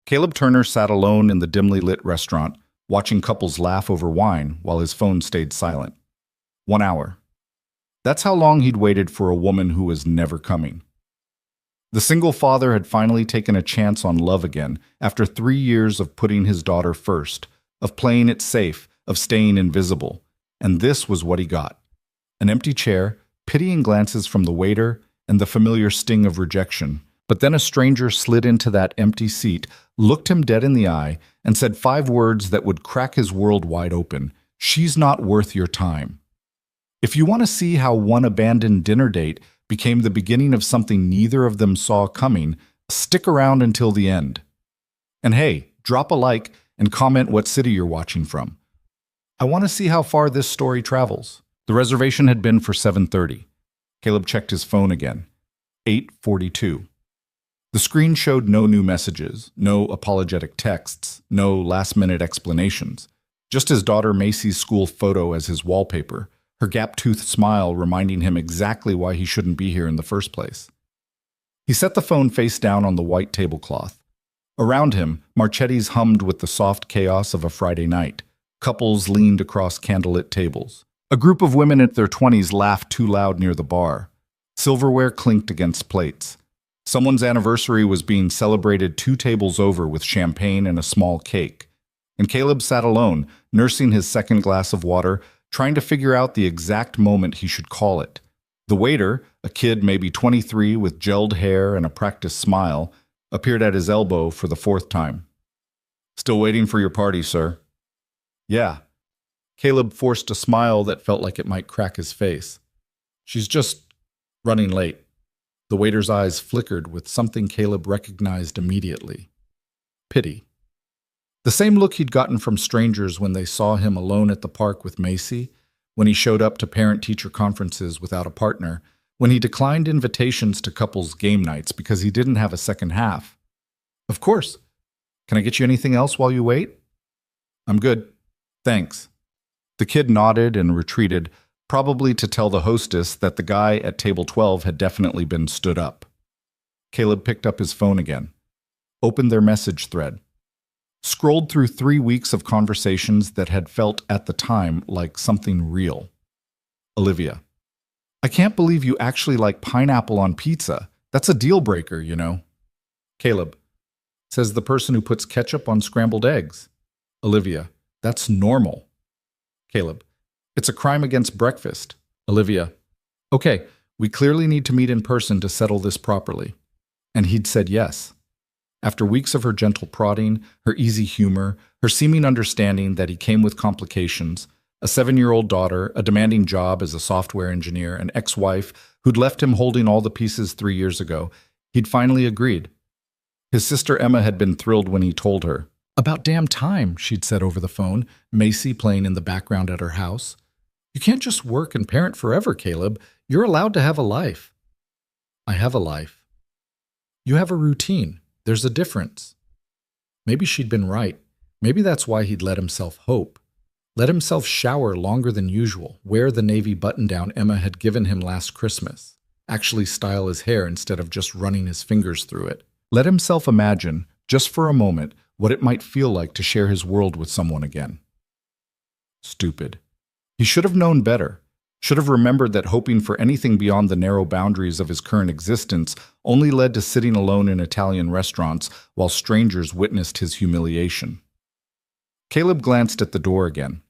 Caleb Turner sat alone in the dimly lit restaurant, watching couples laugh over wine while his phone stayed silent. 1 hour. That's how long he'd waited for a woman who was never coming. The single father had finally taken a chance on love again after 3 years of putting his daughter first, of playing it safe, of staying invisible. And this was what he got: an empty chair, pitying glances from the waiter, and the familiar sting of rejection. But then a stranger slid into that empty seat, looked him dead in the eye, and said 5 words that would crack his world wide open. "She's not worth your time." If you want to see how one abandoned dinner date became the beginning of something neither of them saw coming, stick around until the end. And hey, drop a like and comment what city you're watching from. I want to see how far this story travels. The reservation had been for 7:30. Caleb checked his phone again. 8:42. The screen showed no new messages, no apologetic texts, no last-minute explanations. Just his daughter Macy's school photo as his wallpaper, her gap-toothed smile reminding him exactly why he shouldn't be here in the first place. He set the phone face down on the white tablecloth. Around him, Marchetti's hummed with the soft chaos of a Friday night. Couples leaned across candlelit tables. A group of women in their 20s laughed too loud near the bar. Silverware clinked against plates. Someone's anniversary was being celebrated 2 tables over with champagne and a small cake. And Caleb sat alone, nursing his second glass of water, trying to figure out the exact moment he should call it. The waiter, a kid maybe 23 with gelled hair and a practiced smile, appeared at his elbow for the 4th time. "Still waiting for your party, sir." "Yeah." Caleb forced a smile that felt like it might crack his face. "She's just running late." The waiter's eyes flickered with something Caleb recognized immediately: pity. The same look he'd gotten from strangers when they saw him alone at the park with Macy, when he showed up to parent-teacher conferences without a partner, when he declined invitations to couples' game nights because he didn't have a second half. "Of course. Can I get you anything else while you wait?" "I'm good. Thanks." The kid nodded and retreated, probably to tell the hostess that the guy at table 12 had definitely been stood up. Caleb picked up his phone again, opened their message thread, scrolled through 3 weeks of conversations that had felt at the time like something real. Olivia: "I can't believe you actually like pineapple on pizza. That's a deal breaker, you know." Caleb: "Says the person who puts ketchup on scrambled eggs." Olivia: "That's normal." Caleb: "It's a crime against breakfast." Olivia: "Okay, we clearly need to meet in person to settle this properly." And he'd said yes. After weeks of her gentle prodding, her easy humor, her seeming understanding that he came with complications, a 7-year-old daughter, a demanding job as a software engineer, an ex-wife who'd left him holding all the pieces 3 years ago, he'd finally agreed. His sister Emma had been thrilled when he told her. "About damn time," she'd said over the phone, Macy playing in the background at her house. "You can't just work and parent forever, Caleb. You're allowed to have a life." "I have a life." "You have a routine. There's a difference." Maybe she'd been right. Maybe that's why he'd let himself hope. Let himself shower longer than usual, wear the navy button-down Emma had given him last Christmas, actually style his hair instead of just running his fingers through it. Let himself imagine, just for a moment, what it might feel like to share his world with someone again. Stupid. He should have known better. Should have remembered that hoping for anything beyond the narrow boundaries of his current existence only led to sitting alone in Italian restaurants while strangers witnessed his humiliation. Caleb glanced at the door again.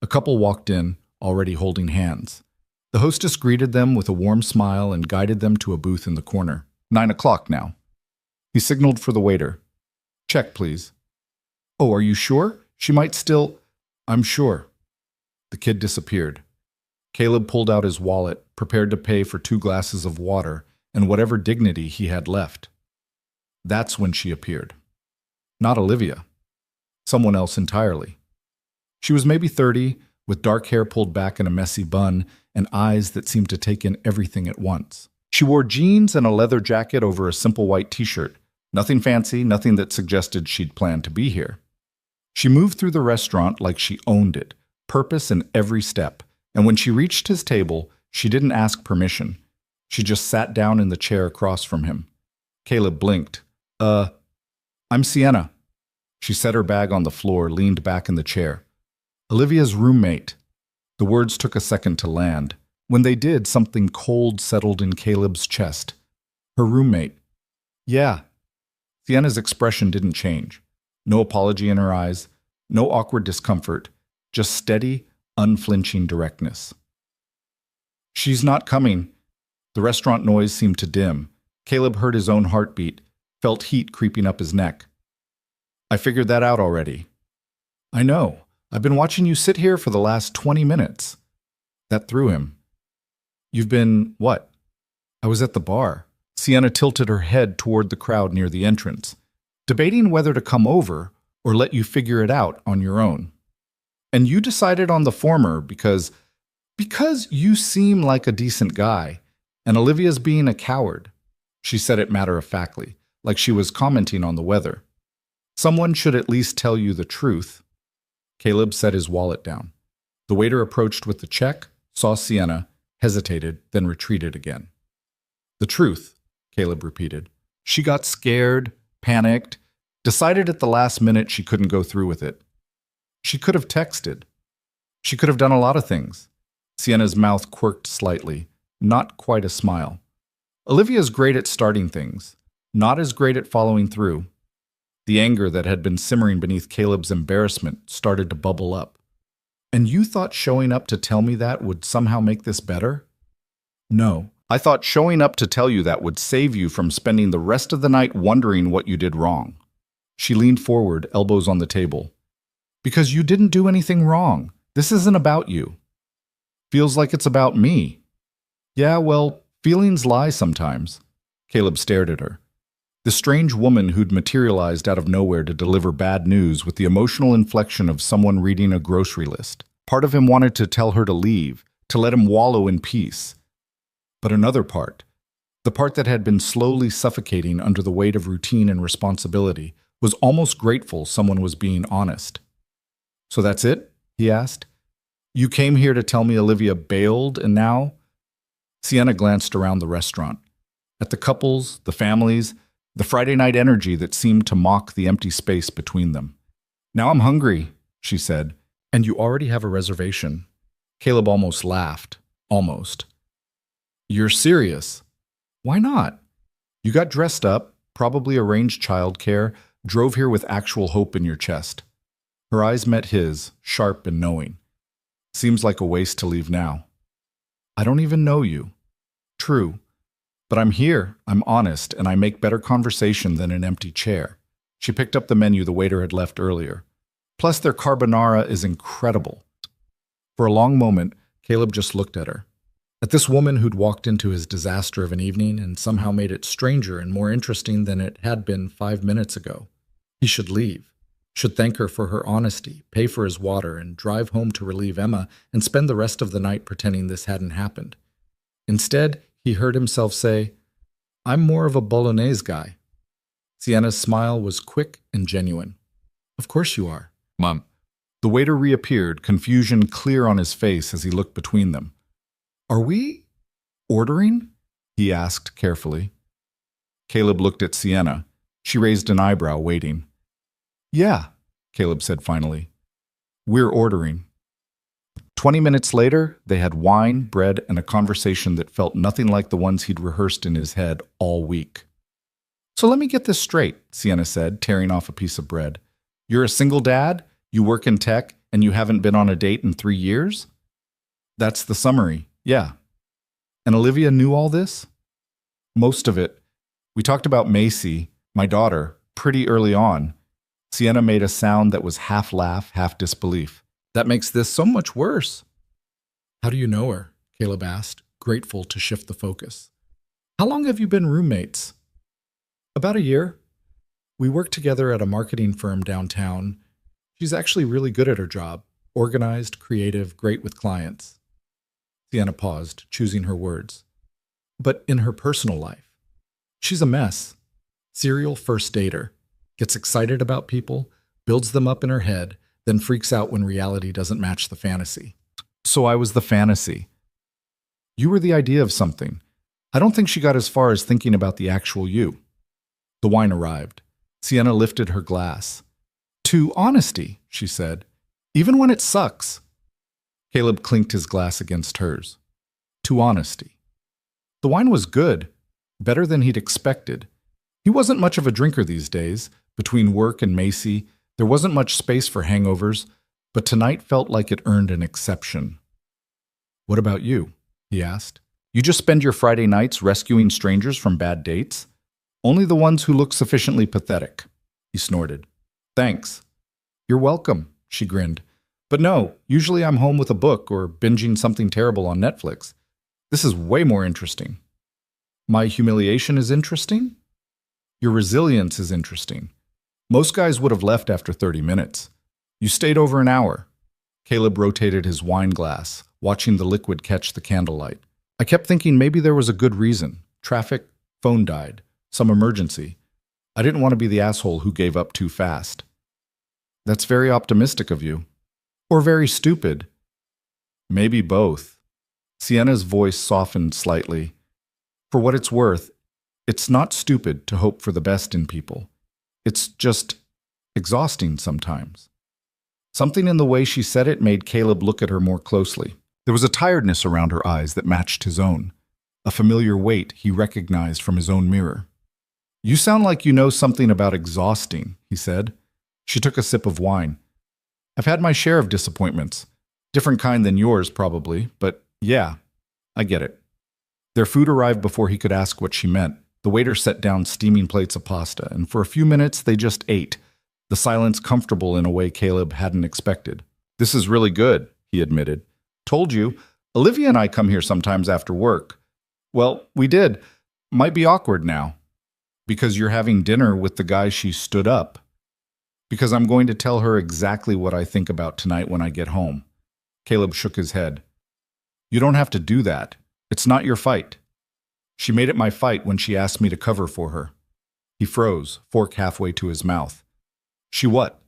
A couple walked in, already holding hands. The hostess greeted them with a warm smile and guided them to a booth in the corner. 9 o'clock now. He signaled for the waiter. "Check, please." "Oh, are you sure? She might still—" "I'm sure." The kid disappeared. Caleb pulled out his wallet, prepared to pay for 2 glasses of water and whatever dignity he had left. That's when she appeared. Not Olivia. Someone else entirely. She was maybe 30, with dark hair pulled back in a messy bun and eyes that seemed to take in everything at once. She wore jeans and a leather jacket over a simple white t-shirt. Nothing fancy, nothing that suggested she'd planned to be here. She moved through the restaurant like she owned it, purpose in every step. And when she reached his table, she didn't ask permission. She just sat down in the chair across from him. Caleb blinked. I'm Sienna. She set her bag on the floor, leaned back in the chair. Olivia's roommate. The words took a second to land. When they did, something cold settled in Caleb's chest. Her roommate. Yeah. Sienna's expression didn't change. No apology in her eyes, no awkward discomfort, just steady, unflinching directness. She's not coming. The restaurant noise seemed to dim. Caleb heard his own heartbeat, felt heat creeping up his neck. I figured that out already. I know. I've been watching you sit here for the last 20 minutes. That threw him. You've been what? I was at the bar. Sienna tilted her head toward the crowd near the entrance, debating whether to come over or let you figure it out on your own. And you decided on the former because you seem like a decent guy, and Olivia's being a coward. She said it matter-of-factly, like she was commenting on the weather. Someone should at least tell you the truth. Caleb set his wallet down. The waiter approached with the check, saw Sienna, hesitated, then retreated again. The truth, Caleb repeated. She got scared, panicked, decided at the last minute she couldn't go through with it. She could have texted. She could have done a lot of things. Sienna's mouth quirked slightly, not quite a smile. Olivia's great at starting things, not as great at following through. The anger that had been simmering beneath Caleb's embarrassment started to bubble up. And you thought showing up to tell me that would somehow make this better? No. I thought showing up to tell you that would save you from spending the rest of the night wondering what you did wrong. She leaned forward, elbows on the table. Because you didn't do anything wrong. This isn't about you. Feels like it's about me. Yeah, well, feelings lie sometimes. Caleb stared at her. The strange woman who'd materialized out of nowhere to deliver bad news with the emotional inflection of someone reading a grocery list. Part of him wanted to tell her to leave, to let him wallow in peace. But another part, the part that had been slowly suffocating under the weight of routine and responsibility, was almost grateful someone was being honest. So that's it? He asked. You came here to tell me Olivia bailed and now? Sienna glanced around the restaurant. At the couples, the families, the Friday night energy that seemed to mock the empty space between them. Now I'm hungry, she said. And you already have a reservation. Caleb almost laughed. Almost. You're serious? Why not? You got dressed up, probably arranged childcare, drove here with actual hope in your chest. Her eyes met his, sharp and knowing. Seems like a waste to leave now. I don't even know you. True. But I'm here, I'm honest, and I make better conversation than an empty chair. She picked up the menu the waiter had left earlier. Plus their carbonara is incredible. For a long moment, Caleb just looked at her. At this woman who'd walked into his disaster of an evening and somehow made it stranger and more interesting than it had been 5 minutes ago. He should leave. Should thank her for her honesty, pay for his water, and drive home to relieve Emma and spend the rest of the night pretending this hadn't happened. Instead, he heard himself say, I'm more of a bolognese guy. Sienna's smile was quick and genuine. Of course you are. Mom. The waiter reappeared, confusion clear on his face as he looked between them. Are we ordering? He asked carefully. Caleb looked at Sienna. She raised an eyebrow, waiting. Yeah, Caleb said finally. We're ordering. 20 minutes later, they had wine, bread, and a conversation that felt nothing like the ones he'd rehearsed in his head all week. So let me get this straight, Sienna said, tearing off a piece of bread. You're a single dad, you work in tech, and you haven't been on a date in 3 years? That's the summary, yeah. And Olivia knew all this? Most of it. We talked about Macy, my daughter, pretty early on. Sienna made a sound that was half laugh, half disbelief. That makes this so much worse. How do you know her? Caleb asked, grateful to shift the focus. How long have you been roommates? About a year. We work together at a marketing firm downtown. She's actually really good at her job. Organized, creative, great with clients. Sienna paused, choosing her words. But in her personal life, she's a mess. Serial first dater. Gets excited about people, builds them up in her head, then freaks out when reality doesn't match the fantasy. So I was the fantasy. You were the idea of something. I don't think she got as far as thinking about the actual you. The wine arrived. Sienna lifted her glass. To honesty, she said, even when it sucks. Caleb clinked his glass against hers. To honesty. The wine was good, better than he'd expected. He wasn't much of a drinker these days. Between work and Macy, there wasn't much space for hangovers, but tonight felt like it earned an exception. What about you? He asked. You just spend your Friday nights rescuing strangers from bad dates? Only the ones who look sufficiently pathetic. He snorted. Thanks. You're welcome, she grinned. But no, usually I'm home with a book or binging something terrible on Netflix. This is way more interesting. My humiliation is interesting? Your resilience is interesting. Most guys would have left after 30 minutes. You stayed over an hour. Caleb rotated his wine glass, watching the liquid catch the candlelight. I kept thinking maybe there was a good reason. Traffic, phone died, some emergency. I didn't want to be the asshole who gave up too fast. That's very optimistic of you. Or very stupid. Maybe both. Sienna's voice softened slightly. For what it's worth, it's not stupid to hope for the best in people. It's just exhausting sometimes. Something in the way she said it made Caleb look at her more closely. There was a tiredness around her eyes that matched his own, a familiar weight he recognized from his own mirror. You sound like you know something about exhausting, he said. She took a sip of wine. I've had my share of disappointments. Different kind than yours, probably, but yeah, I get it. Their food arrived before he could ask what she meant. The waiter set down steaming plates of pasta, and for a few minutes they just ate, the silence comfortable in a way Caleb hadn't expected. This is really good, he admitted. Told you, Olivia and I come here sometimes after work. Well, we did. Might be awkward now. Because you're having dinner with the guy she stood up. Because I'm going to tell her exactly what I think about tonight when I get home. Caleb shook his head. You don't have to do that. It's not your fight. She made it my fight when she asked me to cover for her. He froze, fork halfway to his mouth. She what?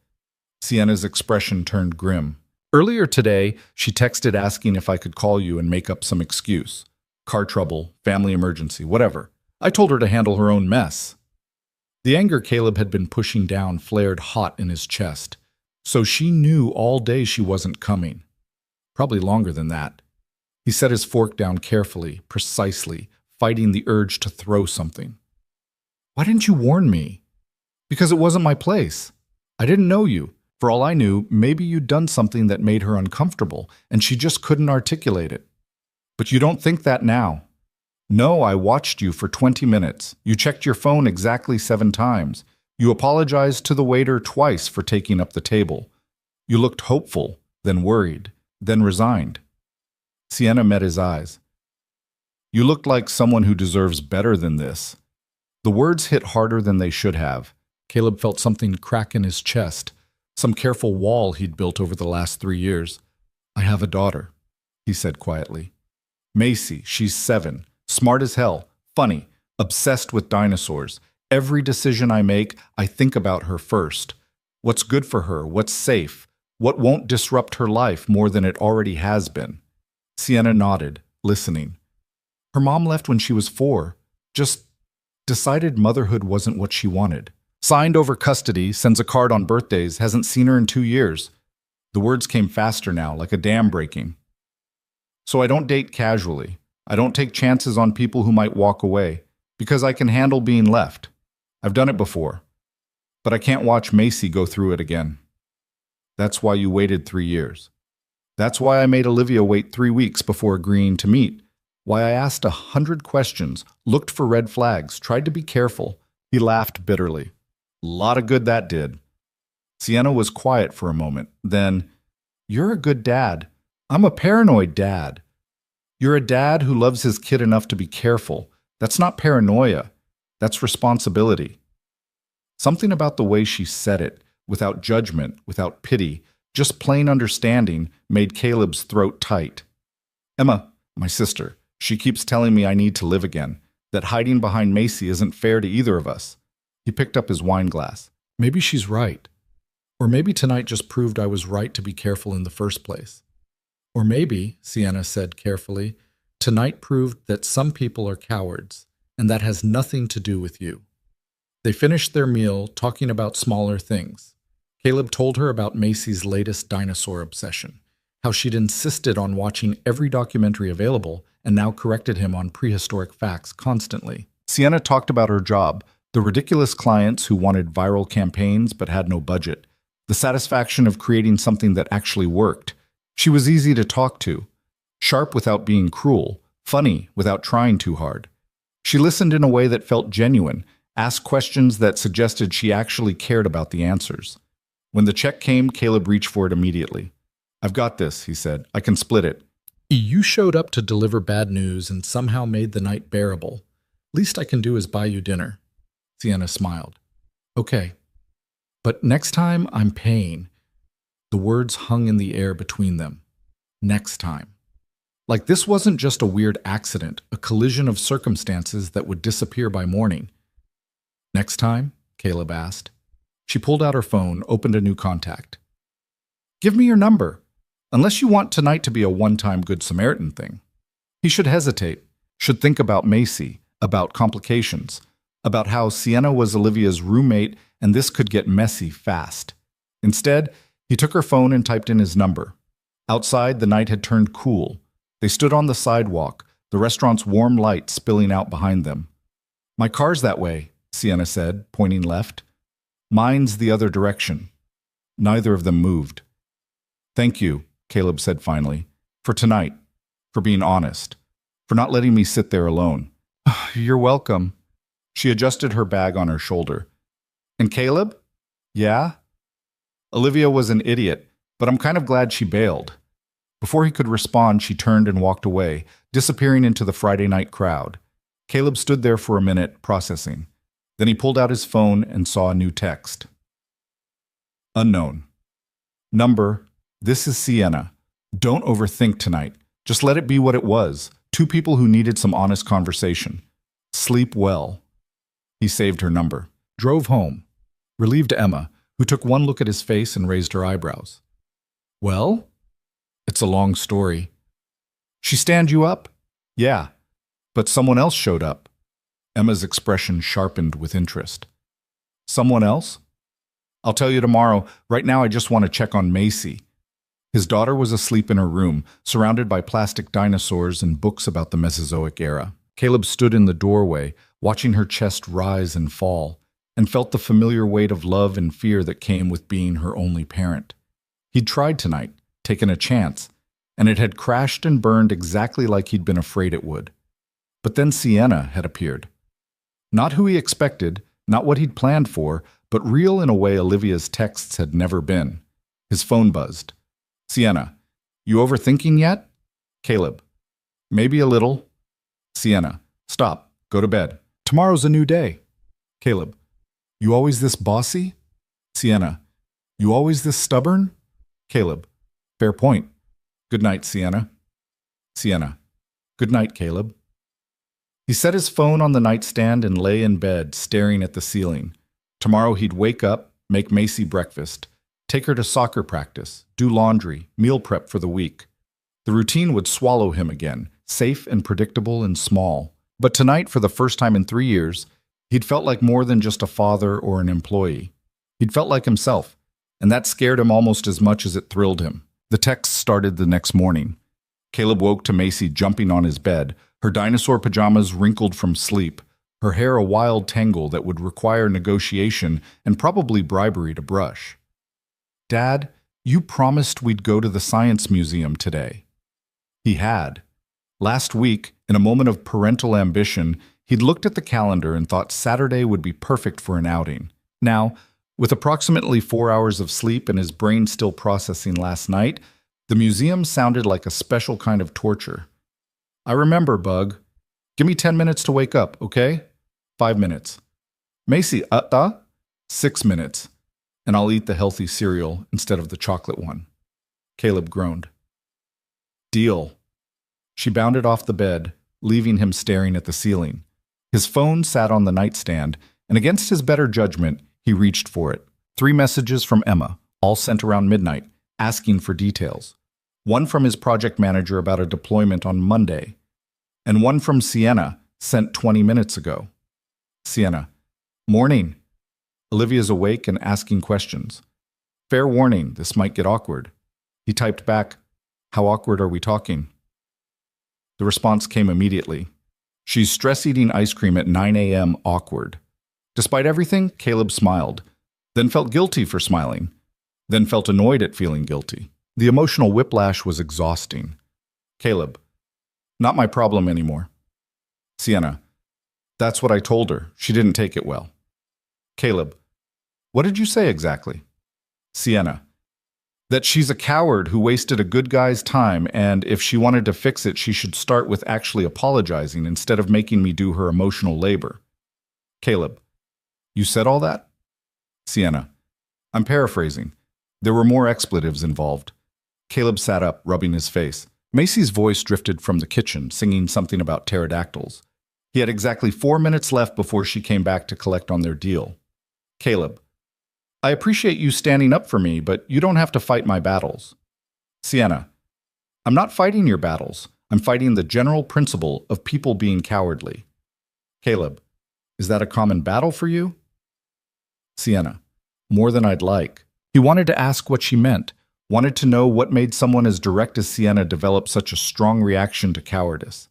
Sienna's expression turned grim. Earlier today, she texted asking if I could call you and make up some excuse. Car trouble, family emergency, whatever. I told her to handle her own mess. The anger Caleb had been pushing down flared hot in his chest. So she knew all day she wasn't coming. Probably longer than that. He set his fork down carefully, precisely, fighting the urge to throw something. Why didn't you warn me? Because it wasn't my place. I didn't know you. For all I knew, maybe you'd done something that made her uncomfortable, and she just couldn't articulate it. But you don't think that now. No, I watched you for 20 minutes. You checked your phone exactly 7 times. You apologized to the waiter twice for taking up the table. You looked hopeful, then worried, then resigned. Sienna met his eyes. You looked like someone who deserves better than this. The words hit harder than they should have. Caleb felt something crack in his chest, some careful wall he'd built over the last 3 years. I have a daughter, he said quietly. Macy, she's 7, smart as hell, funny, obsessed with dinosaurs. Every decision I make, I think about her first. What's good for her, what's safe, what won't disrupt her life more than it already has been. Sienna nodded, listening. Her mom left when she was 4, just decided motherhood wasn't what she wanted. Signed over custody, sends a card on birthdays, hasn't seen her in 2 years. The words came faster now, like a dam breaking. So I don't date casually. I don't take chances on people who might walk away, because I can handle being left. I've done it before. But I can't watch Macy go through it again. That's why you waited 3 years. That's why I made Olivia wait 3 weeks before agreeing to meet. Why I asked 100 questions, looked for red flags, tried to be careful. He laughed bitterly. Lot of good that did. Sienna was quiet for a moment. Then, you're a good dad. I'm a paranoid dad. You're a dad who loves his kid enough to be careful. That's not paranoia. That's responsibility. Something about the way she said it, without judgment, without pity, just plain understanding, made Caleb's throat tight. Emma, my sister, she keeps telling me I need to live again, that hiding behind Macy isn't fair to either of us. He picked up his wine glass. Maybe she's right. Or maybe tonight just proved I was right to be careful in the first place. Or maybe, Sienna said carefully, tonight proved that some people are cowards, and that has nothing to do with you. They finished their meal talking about smaller things. Caleb told her about Macy's latest dinosaur obsession, how she'd insisted on watching every documentary available and now corrected him on prehistoric facts constantly. Sienna talked about her job, the ridiculous clients who wanted viral campaigns but had no budget, the satisfaction of creating something that actually worked. She was easy to talk to, sharp without being cruel, funny without trying too hard. She listened in a way that felt genuine, asked questions that suggested she actually cared about the answers. When the check came, Caleb reached for it immediately. "I've got this," he said. "I can split it." "You showed up to deliver bad news and somehow made the night bearable. Least I can do is buy you dinner." Sienna smiled. "Okay. But next time I'm paying." The words hung in the air between them. Next time. Like this wasn't just a weird accident, a collision of circumstances that would disappear by morning. "Next time?" Caleb asked. She pulled out her phone, opened a new contact. "Give me your number, unless you want tonight to be a one-time Good Samaritan thing." He should hesitate, should think about Macy, about complications, about how Sienna was Olivia's roommate and this could get messy fast. Instead, he took her phone and typed in his number. Outside, the night had turned cool. They stood on the sidewalk, the restaurant's warm light spilling out behind them. "My car's that way," Sienna said, pointing left. "Mine's the other direction." Neither of them moved. "Thank you," Caleb said finally, "for tonight, for being honest, for not letting me sit there alone." "You're welcome." She adjusted her bag on her shoulder. "And Caleb?" "Yeah?" "Olivia was an idiot, but I'm kind of glad she bailed." Before he could respond, she turned and walked away, disappearing into the Friday night crowd. Caleb stood there for a minute, processing. Then he pulled out his phone and saw a new text. Unknown. Number, "This is Sienna. Don't overthink tonight. Just let it be what it was. Two people who needed some honest conversation. Sleep well." He saved her number. Drove home. Relieved Emma, who took one look at his face and raised her eyebrows. "Well?" "It's a long story." "She stand you up?" "Yeah, but someone else showed up." Emma's expression sharpened with interest. "Someone else?" "I'll tell you tomorrow. Right now I just want to check on Macy." His daughter was asleep in her room, surrounded by plastic dinosaurs and books about the Mesozoic era. Caleb stood in the doorway, watching her chest rise and fall, and felt the familiar weight of love and fear that came with being her only parent. He'd tried tonight, taken a chance, and it had crashed and burned exactly like he'd been afraid it would. But then Sienna had appeared. Not who he expected, not what he'd planned for, but real in a way Olivia's texts had never been. His phone buzzed. "Sienna, you overthinking yet?" Caleb, "Maybe a little." Sienna, "Stop, go to bed. Tomorrow's a new day." Caleb, "You always this bossy?" Sienna, "You always this stubborn?" Caleb, "Fair point. Good night, Sienna." Sienna, "Good night, Caleb." He set his phone on the nightstand and lay in bed, staring at the ceiling. Tomorrow he'd wake up, make Macy breakfast, take her to soccer practice, do laundry, meal prep for the week. The routine would swallow him again, safe and predictable and small. But tonight, for the first time in 3 years, he'd felt like more than just a father or an employee. He'd felt like himself, and that scared him almost as much as it thrilled him. The text started the next morning. Caleb woke to Macy jumping on his bed, her dinosaur pajamas wrinkled from sleep, her hair a wild tangle that would require negotiation and probably bribery to brush. "Dad, you promised we'd go to the Science Museum today." He had. Last week, in a moment of parental ambition, he'd looked at the calendar and thought Saturday would be perfect for an outing. Now, with approximately 4 hours of sleep and his brain still processing last night, the museum sounded like a special kind of torture. "I remember, Bug. Give me 10 minutes to wake up, okay? 5 minutes. Macy, 6 minutes. And I'll eat the healthy cereal instead of the chocolate one." Caleb groaned. "Deal." She bounded off the bed, leaving him staring at the ceiling. His phone sat on the nightstand, and against his better judgment, he reached for it. 3 messages from Emma, all sent around midnight, asking for details. One from his project manager about a deployment on Monday, and one from Sienna, sent 20 minutes ago. Sienna, "Morning. Olivia's awake and asking questions. Fair warning, this might get awkward. He typed back, how awkward are we talking? The response came immediately. She's stress-eating ice cream at 9 a.m. awkward. Despite everything, Caleb smiled, then felt guilty for smiling, then felt annoyed at feeling guilty. The emotional whiplash was exhausting. Caleb, not my problem anymore. Sienna, that's what I told her. She didn't take it well. Caleb, what did you say exactly? Sienna, that she's a coward who wasted a good guy's time, and if she wanted to fix it, she should start with actually apologizing instead of making me do her emotional labor. Caleb, you said all that? Sienna, I'm paraphrasing. There were more expletives involved. Caleb sat up, rubbing his face. Macy's voice drifted from the kitchen, singing something about pterodactyls. He had exactly 4 minutes left before she came back to collect on their deal. Caleb, I appreciate you standing up for me, but you don't have to fight my battles. Sienna, I'm not fighting your battles. I'm fighting the general principle of people being cowardly. Caleb, is that a common battle for you? Sienna, more than I'd like. He wanted to ask what she meant, wanted to know what made someone as direct as Sienna develop such a strong reaction to cowardice.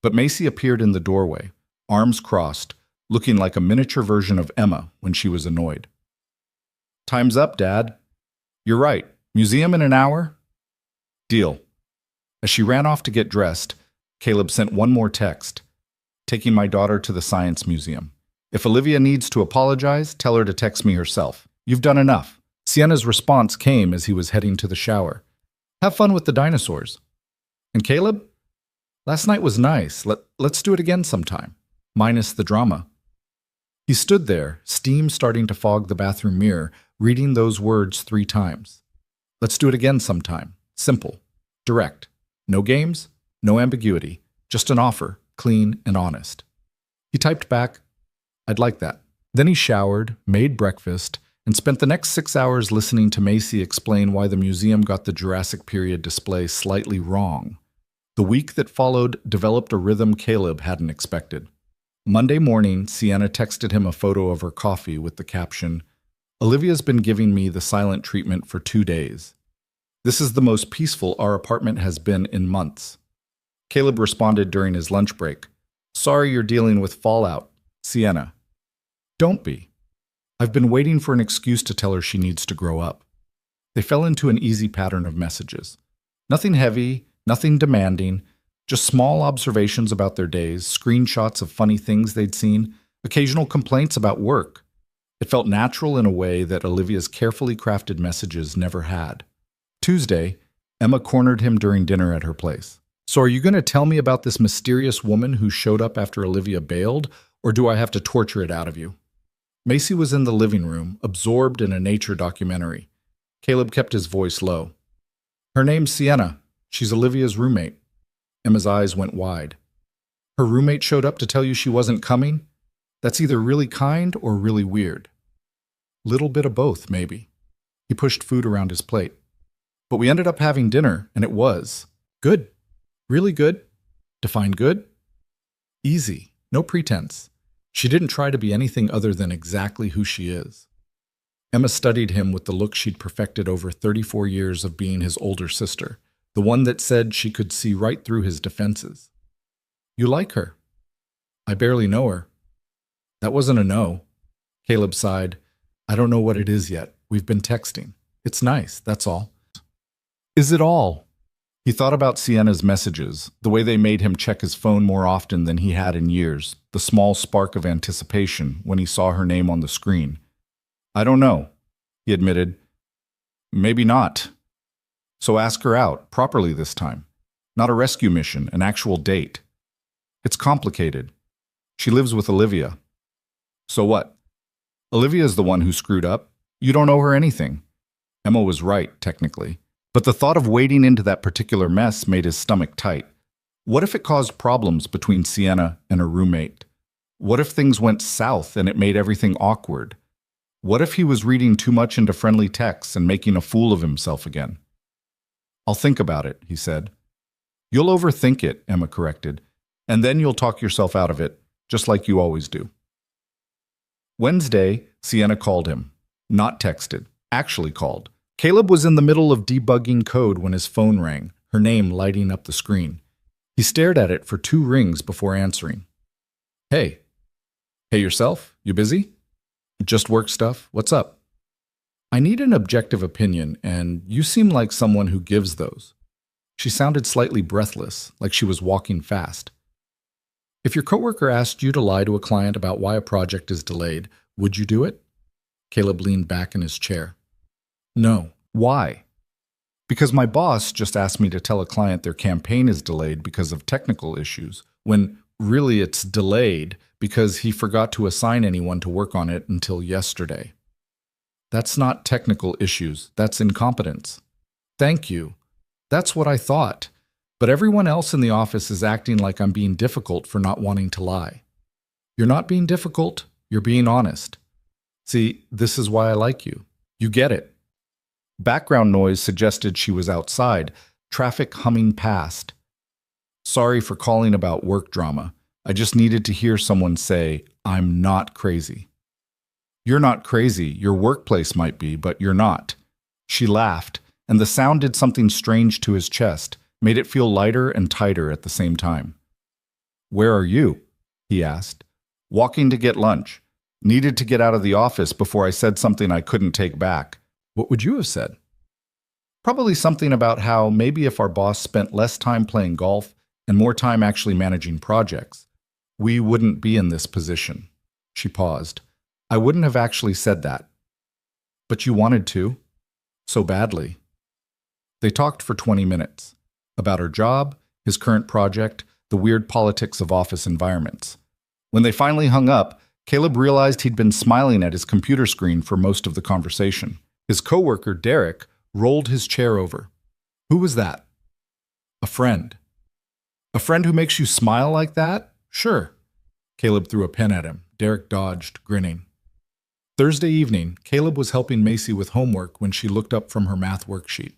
But Macy appeared in the doorway, arms crossed, looking like a miniature version of Emma when she was annoyed. Time's up, Dad. You're right. Museum in an hour? Deal. As she ran off to get dressed, Caleb sent one more text. Taking my daughter to the Science Museum. If Olivia needs to apologize, tell her to text me herself. You've done enough. Sienna's response came as he was heading to the shower. Have fun with the dinosaurs. And Caleb? Last night was nice. Let's do it again sometime. Minus the drama. He stood there, steam starting to fog the bathroom mirror, reading those words 3 times. Let's do it again sometime. Simple. Direct. No games, no ambiguity. Just an offer, clean and honest. He typed back, I'd like that. Then he showered, made breakfast, and spent the next 6 hours listening to Macy explain why the museum got the Jurassic period display slightly wrong. The week that followed developed a rhythm Caleb hadn't expected. Monday morning, Sienna texted him a photo of her coffee with the caption, Olivia's been giving me the silent treatment for 2 days. This is the most peaceful our apartment has been in months. Caleb responded during his lunch break, Sorry you're dealing with fallout. Sienna. Don't be. I've been waiting for an excuse to tell her she needs to grow up. They fell into an easy pattern of messages. Nothing heavy, nothing demanding, just small observations about their days, screenshots of funny things they'd seen, occasional complaints about work. It felt natural in a way that Olivia's carefully crafted messages never had. Tuesday, Emma cornered him during dinner at her place. So are you going to tell me about this mysterious woman who showed up after Olivia bailed, or do I have to torture it out of you? Macy was in the living room, absorbed in a nature documentary. Caleb kept his voice low. Her name's Sienna. She's Olivia's roommate. Emma's eyes went wide. Her roommate showed up to tell you she wasn't coming? That's either really kind or really weird. Little bit of both, maybe. He pushed food around his plate. But we ended up having dinner, and it was good. Really good. Define good? Easy. No pretense. She didn't try to be anything other than exactly who she is. Emma studied him with the look she'd perfected over 34 years of being his older sister, the one that said she could see right through his defenses. You like her? I barely know her. That wasn't a no. Caleb sighed. I don't know what it is yet. We've been texting. It's nice, that's all. Is it all? He thought about Sienna's messages, the way they made him check his phone more often than he had in years, the small spark of anticipation when he saw her name on the screen. I don't know, he admitted. Maybe not. So ask her out, properly this time. Not a rescue mission, an actual date. It's complicated. She lives with Olivia. So what? Olivia's the one who screwed up. You don't owe her anything. Emma was right, technically. But the thought of wading into that particular mess made his stomach tight. What if it caused problems between Sienna and her roommate? What if things went south and it made everything awkward? What if he was reading too much into friendly texts and making a fool of himself again? I'll think about it, he said. You'll overthink it, Emma corrected, and then you'll talk yourself out of it, just like you always do. Wednesday, Sienna called him. Not texted, actually called. Caleb was in the middle of debugging code when his phone rang, her name lighting up the screen. He stared at it for 2 rings before answering. Hey. Hey yourself? You busy? Just work stuff? What's up? I need an objective opinion, and you seem like someone who gives those. She sounded slightly breathless, like she was walking fast. If your coworker asked you to lie to a client about why a project is delayed, would you do it? Caleb leaned back in his chair. No. Why? Because my boss just asked me to tell a client their campaign is delayed because of technical issues, when really it's delayed because he forgot to assign anyone to work on it until yesterday. That's not technical issues, that's incompetence. Thank you. That's what I thought. But everyone else in the office is acting like I'm being difficult for not wanting to lie. You're not being difficult, you're being honest. See, this is why I like you. You get it. Background noise suggested she was outside, traffic humming past. Sorry for calling about work drama. I just needed to hear someone say, I'm not crazy. You're not crazy. Your workplace might be, but you're not. She laughed, and the sound did something strange to his chest, made it feel lighter and tighter at the same time. Where are you? He asked. Walking to get lunch. Needed to get out of the office before I said something I couldn't take back. What would you have said? Probably something about how maybe if our boss spent less time playing golf and more time actually managing projects, we wouldn't be in this position. She paused. I wouldn't have actually said that. But you wanted to. So badly. They talked for 20 minutes. About her job, his current project, the weird politics of office environments. When they finally hung up, Caleb realized he'd been smiling at his computer screen for most of the conversation. His coworker, Derek, rolled his chair over. Who was that? A friend. A friend who makes you smile like that? Sure. Caleb threw a pen at him. Derek dodged, grinning. Thursday evening, Caleb was helping Macy with homework when she looked up from her math worksheet.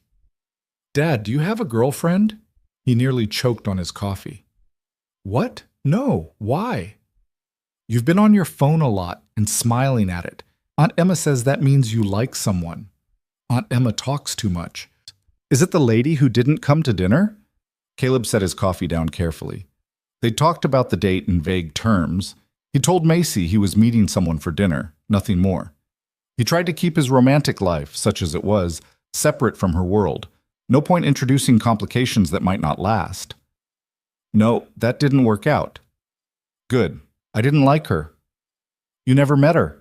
Dad, do you have a girlfriend? He nearly choked on his coffee. What? No. Why? You've been on your phone a lot and smiling at it. Aunt Emma says that means you like someone. Aunt Emma talks too much. Is it the lady who didn't come to dinner? Caleb set his coffee down carefully. They talked about the date in vague terms. He told Macy he was meeting someone for dinner, nothing more. He tried to keep his romantic life, such as it was, separate from her world. No point introducing complications that might not last. No, that didn't work out. Good. I didn't like her. You never met her.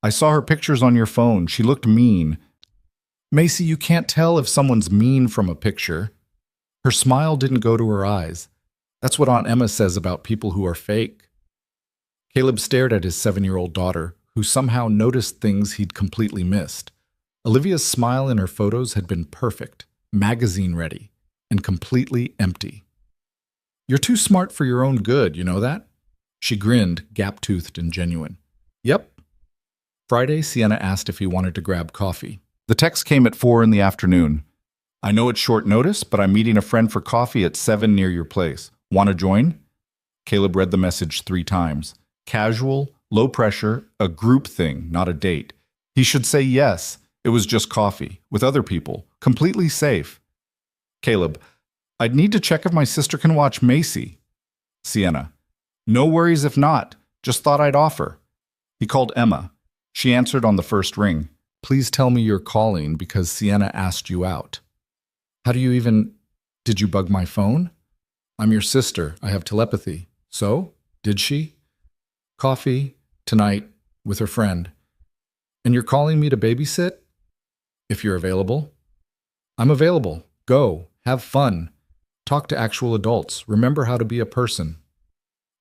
I saw her pictures on your phone. She looked mean. Macy, you can't tell if someone's mean from a picture. Her smile didn't go to her eyes. That's what Aunt Emma says about people who are fake. Caleb stared at his 7-year-old daughter, who somehow noticed things he'd completely missed. Olivia's smile in her photos had been perfect, magazine-ready, and completely empty. You're too smart for your own good, you know that? She grinned, gap-toothed and genuine. Yep. Friday, Sienna asked if he wanted to grab coffee. The text came at 4 in the afternoon. I know it's short notice, but I'm meeting a friend for coffee at 7 near your place. Want to join? Caleb read the message 3 times. Casual, low pressure, a group thing, not a date. He should say yes. It was just coffee, with other people, completely safe. Caleb, I'd need to check if my sister can watch Macy. Sienna, no worries if not. Just thought I'd offer. He called Emma. She answered on the first ring. Please tell me you're calling because Sienna asked you out. How do you even... Did you bug my phone? I'm your sister. I have telepathy. So? Did she? Coffee, tonight, with her friend. And you're calling me to babysit? If you're available. I'm available. Go. Have fun. Talk to actual adults. Remember how to be a person.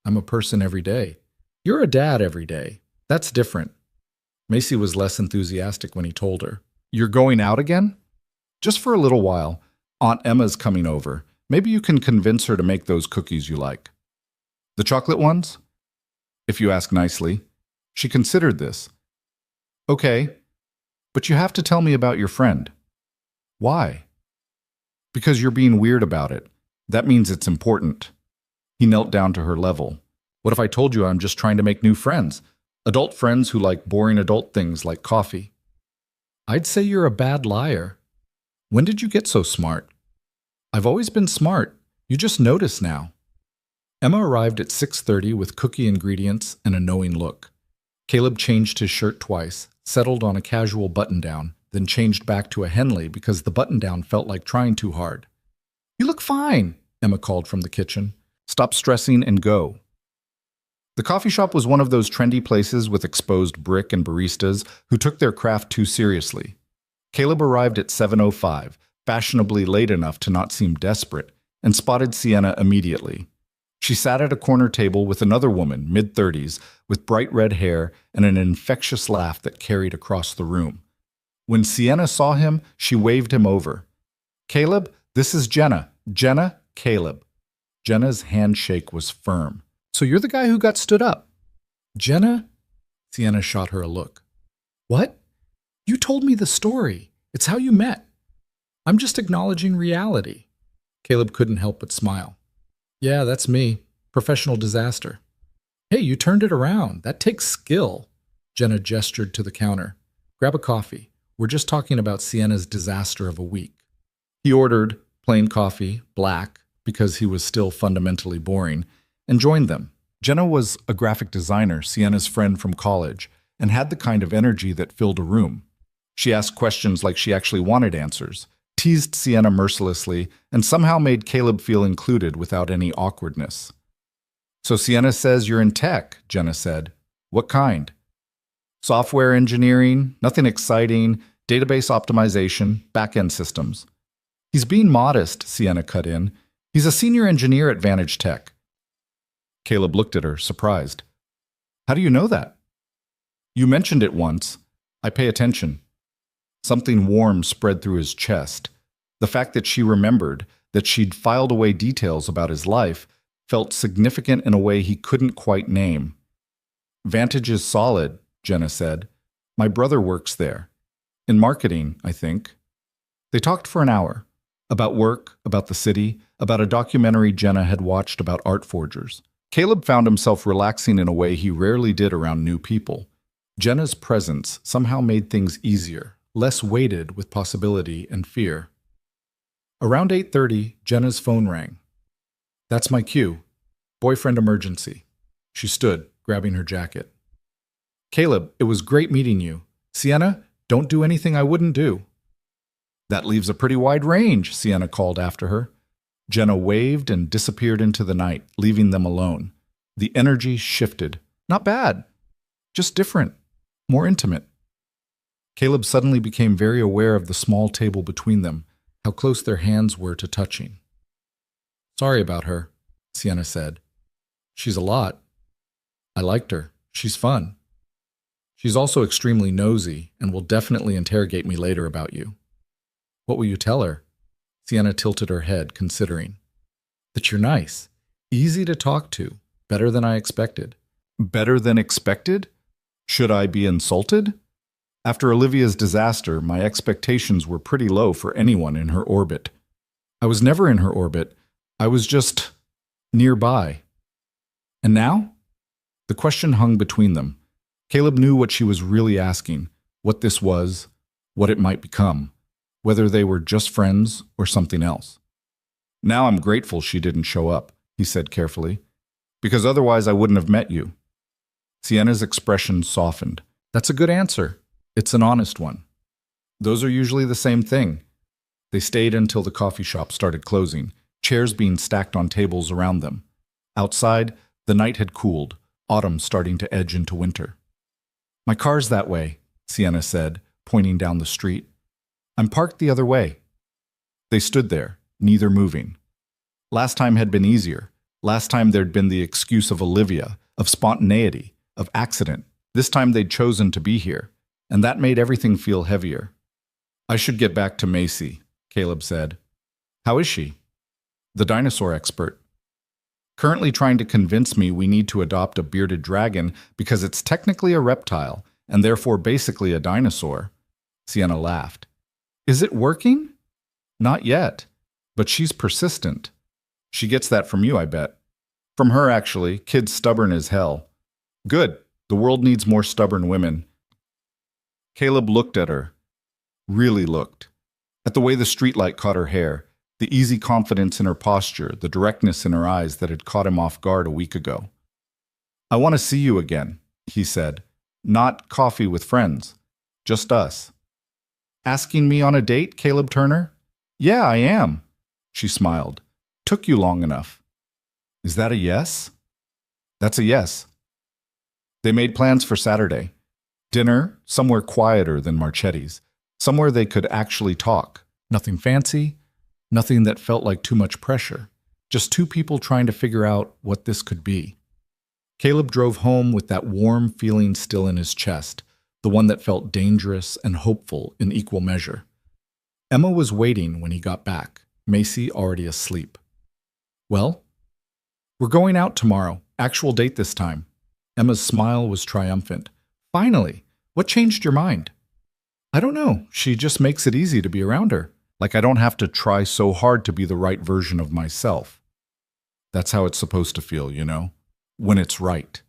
I'm a person every day. You're a dad every day. That's different. Macy was less enthusiastic when he told her. You're going out again? Just for a little while. Aunt Emma's coming over. Maybe you can convince her to make those cookies you like. The chocolate ones? If you ask nicely. She considered this. Okay, but you have to tell me about your friend. Why? Because you're being weird about it. That means it's important. He knelt down to her level. What if I told you I'm just trying to make new friends? Adult friends who like boring adult things like coffee. I'd say you're a bad liar. When did you get so smart? I've always been smart. You just notice now. Emma arrived at 6:30 with cookie ingredients and a knowing look. Caleb changed his shirt twice, settled on a casual button-down, then changed back to a Henley because the button-down felt like trying too hard. You look fine, Emma called from the kitchen. Stop stressing and go. The coffee shop was one of those trendy places with exposed brick and baristas who took their craft too seriously. Caleb arrived at 7:05, fashionably late enough to not seem desperate, and spotted Sienna immediately. She sat at a corner table with another woman, mid-30s, with bright red hair and an infectious laugh that carried across the room. When Sienna saw him, she waved him over. Caleb, this is Jenna. Jenna, Caleb. Jenna's handshake was firm. So you're the guy who got stood up? Jenna? Sienna shot her a look. What? You told me the story. It's how you met. I'm just acknowledging reality. Caleb couldn't help but smile. Yeah, that's me. Professional disaster. Hey, you turned it around. That takes skill. Jenna gestured to the counter. Grab a coffee. We're just talking about Sienna's disaster of a week. He ordered plain coffee, black, because he was still fundamentally boring, and joined them. Jenna was a graphic designer, Sienna's friend from college, and had the kind of energy that filled a room. She asked questions like she actually wanted answers, teased Sienna mercilessly, and somehow made Caleb feel included without any awkwardness. So Sienna says you're in tech, Jenna said. What kind? Software engineering, nothing exciting, database optimization, back-end systems. He's being modest, Sienna cut in. He's a senior engineer at Vantage Tech. Caleb looked at her, surprised. How do you know that? You mentioned it once. I pay attention. Something warm spread through his chest. The fact that she remembered, that she'd filed away details about his life, felt significant in a way he couldn't quite name. Vantage is solid, Jenna said. My brother works there. In marketing, I think. They talked for an hour. About work, about the city, about a documentary Jenna had watched about art forgers. Caleb found himself relaxing in a way he rarely did around new people. Jenna's presence somehow made things easier, less weighted with possibility and fear. Around 8:30, Jenna's phone rang. That's my cue. Boyfriend emergency. She stood, grabbing her jacket. Caleb, it was great meeting you. Sienna, don't do anything I wouldn't do. That leaves a pretty wide range, Sienna called after her. Jenna waved and disappeared into the night, leaving them alone. The energy shifted. Not bad. Just different. More intimate. Caleb suddenly became very aware of the small table between them, how close their hands were to touching. Sorry about her, Sienna said. She's a lot. I liked her. She's fun. She's also extremely nosy and will definitely interrogate me later about you. What will you tell her? Sienna tilted her head, considering. That you're nice. Easy to talk to. Better than I expected. Better than expected? Should I be insulted? After Olivia's disaster, my expectations were pretty low for anyone in her orbit. I was never in her orbit. I was just nearby. And now? The question hung between them. Caleb knew what she was really asking, what this was, what it might become, whether they were just friends or something else. Now I'm grateful she didn't show up, he said carefully, because otherwise I wouldn't have met you. Sienna's expression softened. That's a good answer. It's an honest one. Those are usually the same thing. They stayed until the coffee shop started closing, chairs being stacked on tables around them. Outside, the night had cooled, autumn starting to edge into winter. My car's that way, Sienna said, pointing down the street. I'm parked the other way. They stood there, neither moving. Last time had been easier. Last time there'd been the excuse of Olivia, of spontaneity, of accident. This time they'd chosen to be here, and that made everything feel heavier. I should get back to Macy, Caleb said. How is she? The dinosaur expert. Currently trying to convince me we need to adopt a bearded dragon because it's technically a reptile and therefore basically a dinosaur. Sienna laughed. Is it working? Not yet, but she's persistent. She gets that from you, I bet. From her, actually. Kid's stubborn as hell. Good. The world needs more stubborn women. Caleb looked at her. Really looked. At the way the streetlight caught her hair, the easy confidence in her posture, the directness in her eyes that had caught him off guard a week ago. "I want to see you again," he said. "Not coffee with friends. Just us." "Asking me on a date, Caleb Turner?" "Yeah, I am." She smiled. "Took you long enough." "Is that a yes?" "That's a yes." They made plans for Saturday. Dinner, somewhere quieter than Marchetti's. Somewhere they could actually talk. Nothing fancy, nothing that felt like too much pressure. Just two people trying to figure out what this could be. Caleb drove home with that warm feeling still in his chest, the one that felt dangerous and hopeful in equal measure. Emma was waiting when he got back, Macy already asleep. "Well?" "We're going out tomorrow. Actual date this time." Emma's smile was triumphant. "Finally! What changed your mind?" "I don't know. She just makes it easy to be around her. Like I don't have to try so hard to be the right version of myself." That's how it's supposed to feel, you know? When it's right.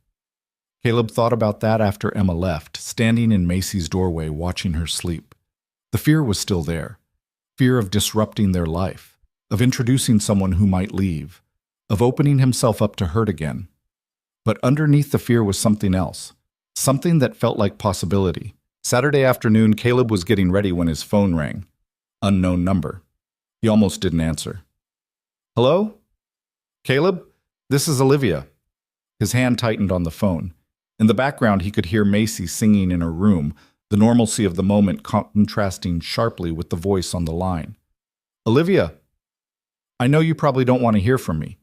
Caleb thought about that after Emma left, standing in Macy's doorway watching her sleep. The fear was still there. Fear of disrupting their life, of introducing someone who might leave, of opening himself up to hurt again. But underneath the fear was something else, something that felt like possibility. Saturday afternoon, Caleb was getting ready when his phone rang. Unknown number. He almost didn't answer. "Hello? Caleb? This is Olivia." His hand tightened on the phone. In the background, he could hear Macy singing in her room, the normalcy of the moment contrasting sharply with the voice on the line. "Olivia, I know you probably don't want to hear from me.